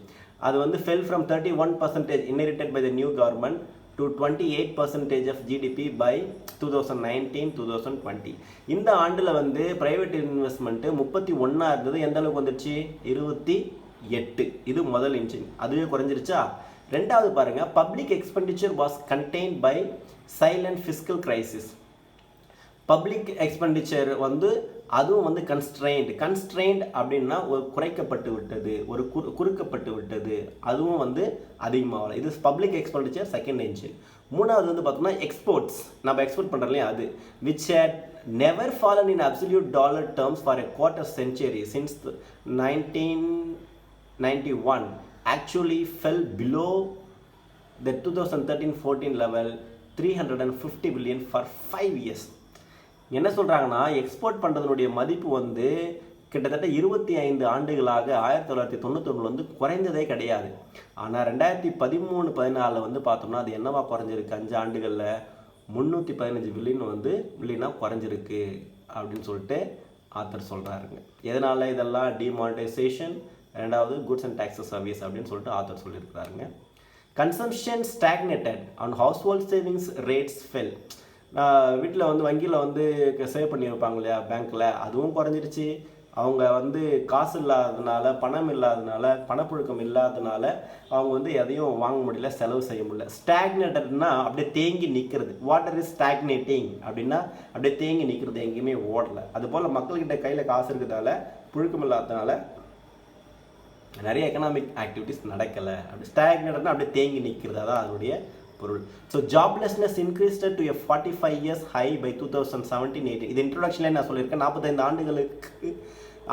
அது வந்து fell from 31% inherited by the new government to 28% of GDP by 2019-2020. இந்த ஆண்டில் வந்து ப்ரைவேட் இன்வெஸ்ட்மெண்ட்டு 31 இருந்தது. எந்த அளவுக்கு வந்துடுச்சு? 28. இது முதல் இன்ஜின். அதுவே குறைஞ்சிருச்சா? ரெண்டாவது பாருங்கள், public expenditure was contained by silent fiscal crisis. Public expenditure வந்து அதுவும் வந்து கன்ஸ்ட்ரெயின்ட் அப்படின்னா ஒரு குறைக்கப்பட்டு விட்டது, ஒரு குறுக்கப்பட்டு விட்டது, அதுவும் வந்து அதிகமாகல. இது பப்ளிக் எக்ஸ்பெண்டிச்சர் செகண்ட் என்ஜின். மூணாவது வந்து பார்த்தோம்னா எக்ஸ்போர்ட்ஸ், நம்ம எக்ஸ்போர்ட் பண்ணுறோம் இல்லையா, அது which had never fallen in absolute dollar terms for a quarter century since 1991 actually fell below the 2013-14 level 350 billion for 5 years. என்ன சொல்கிறாங்கன்னா, எக்ஸ்போர்ட் பண்ணுறதுனுடைய மதிப்பு வந்து கிட்டத்தட்ட 25 ஆண்டுகளாக 1991 வந்து குறைந்ததே கிடையாது. ஆனால் 2013-14 வந்து பார்த்தோம்னா அது என்னவா குறைஞ்சிருக்கு, 5 ஆண்டுகளில் 315 பில்லியன் வந்து குறைஞ்சிருக்கு அப்படின்னு சொல்லிட்டு ஆத்தர் சொல்கிறாருங்க. எதனால் இதெல்லாம்? டிமானிட்டைசேஷன், ரெண்டாவது குட்ஸ் அண்ட் டேக்ஸஸ் சர்வீஸ் அப்படின்னு சொல்லிட்டு ஆத்தர் சொல்லியிருக்கிறாருங்க. Consumption stagnated and household savings rates fell. வீட்டில் வந்து வங்கியில் வந்து சேவ் பண்ணி வைப்பாங்க இல்லையா பேங்க்கில், அதுவும் குறைஞ்சிருச்சு. அவங்க வந்து காசு இல்லாததுனால, பணம் இல்லாததுனால, பணப்புழக்கம் இல்லாததுனால அவங்க வந்து எதையும் வாங்க முடியல, செலவு செய்ய முடியல. ஸ்டாக்னேட்டட்னா அப்படியே தேங்கி நிற்கிறது. வாட்டர் இஸ் ஸ்டாக்னேட்டிங் அப்படின்னா அப்படியே தேங்கி நிற்கிறது, எங்கேயுமே ஓடலை. அதுபோல் மக்கள்கிட்ட கையில் காசு இருக்கிறதால, புழுக்கம் இல்லாததுனால நிறைய எக்கனாமிக் ஆக்டிவிட்டிஸ் நடக்கலை. அப்படி ஸ்டாக்னேட்டட்னா அப்படியே தேங்கி நிற்கிறது, அதான் அதனுடைய பொருள். So joblessness increased to a 45 years high by 2017-18. இது இன்ட்ரோடக்ஷன்லேயே நான் சொல்லியிருக்கேன். 45 ஆண்டுகளுக்கு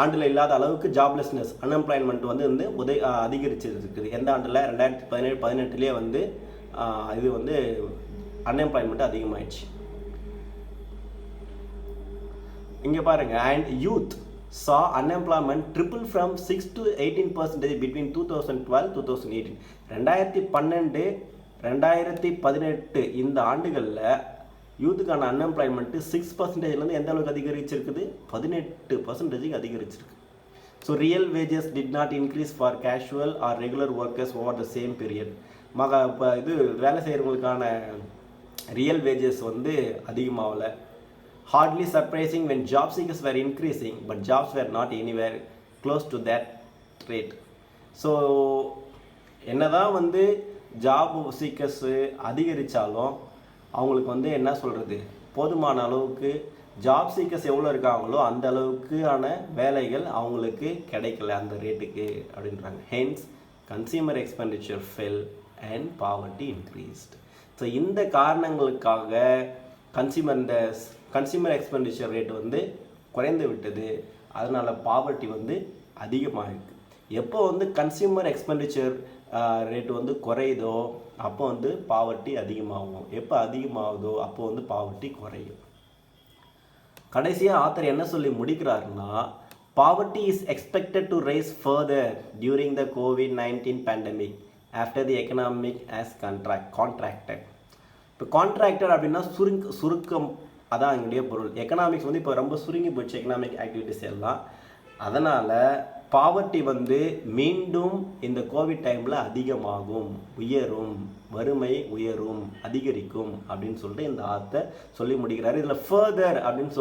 ஆண்டில் இல்லாத அளவுக்கு ஜாப்லெஸ்னஸ் அன்எம்ப்ளாய்மெண்ட் வந்து அதிகரிச்சிருக்குது. எந்த ஆண்டில் 2017-18 வந்து இது வந்து அன்எம்ப்ளாய்மெண்ட் அதிகமாகிடுச்சு. இங்கே பாருங்க, and youth saw unemployment triple from 6 to 18% between 2012-2018. 2012 2018 இந்த ஆண்டுகளில் யூத்துக்கான அன்எம்ப்ளாய்மெண்ட்டு 6%லேருந்து எந்த அளவுக்கு அதிகரிச்சிருக்குது? 18% அதிகரிச்சிருக்கு. So real wages did not increase for casual or regular workers over the same period. இப்போ இது வேலை செய்கிறவங்களுக்கான ரியல் வேஜஸ் வந்து அதிகமாகலை. Hardly surprising when job seekers were increasing, but jobs were not anywhere close to that rate. So என்னதான் வந்து job சீக்கர்ஸு அதிகரித்தாலும் அவங்களுக்கு வந்து என்ன சொல்கிறது, போதுமான அளவுக்கு ஜாப் சீக்கர்ஸ் எவ்வளோ இருக்காங்களோ அந்த அளவுக்கான வேலைகள் அவங்களுக்கு கிடைக்கல அந்த ரேட்டுக்கு அப்படின்றாங்க. Hence consumer expenditure fell and poverty increased. So இந்த காரணங்களுக்காக கன்சியூமர் எக்ஸ்பெண்டிச்சர் ரேட் வந்து குறைந்து விட்டது. அதனால் பாவர்ட்டி வந்து அதிகமாக இருக்குது. எப்போ வந்து கன்சியூமர் எக்ஸ்பெண்டிச்சர் ரேட்டு வந்து குறையுதோ அப்போ வந்து பாவர்ட்டி அதிகமாகும். எப்போ அதிகமாகுதோ அப்போ வந்து பாவர்ட்டி குறையும். கடைசியாக ஆத்தர் என்ன சொல்லி முடிக்கிறாருன்னா, poverty is expected to rise further during the COVID-19 pandemic after the economic has contracted. இப்போ கான்ட்ராக்டட் அப்படின்னா சுருக்கம், அதான் எங்களுடைய பொருள். எக்கனாமிக்ஸ் வந்து இப்போ ரொம்ப சுருங்கி போச்சு, எக்கனாமிக் ஆக்டிவிட்டிஸ் எல்லாம். அதனால் பாவர்ட்டி வந்து மீண்டும் இந்த கோவிட் டைமில் அதிகமாகும், உயரும், வறுமை உயரும், அதிகரிக்கும் அப்படின்னு சொல்லிட்டு இந்த ஆத்தர் சொல்லி முடிக்கிறாரு. இதில் ஃபர்தர் அப்படின்னு சொல்லி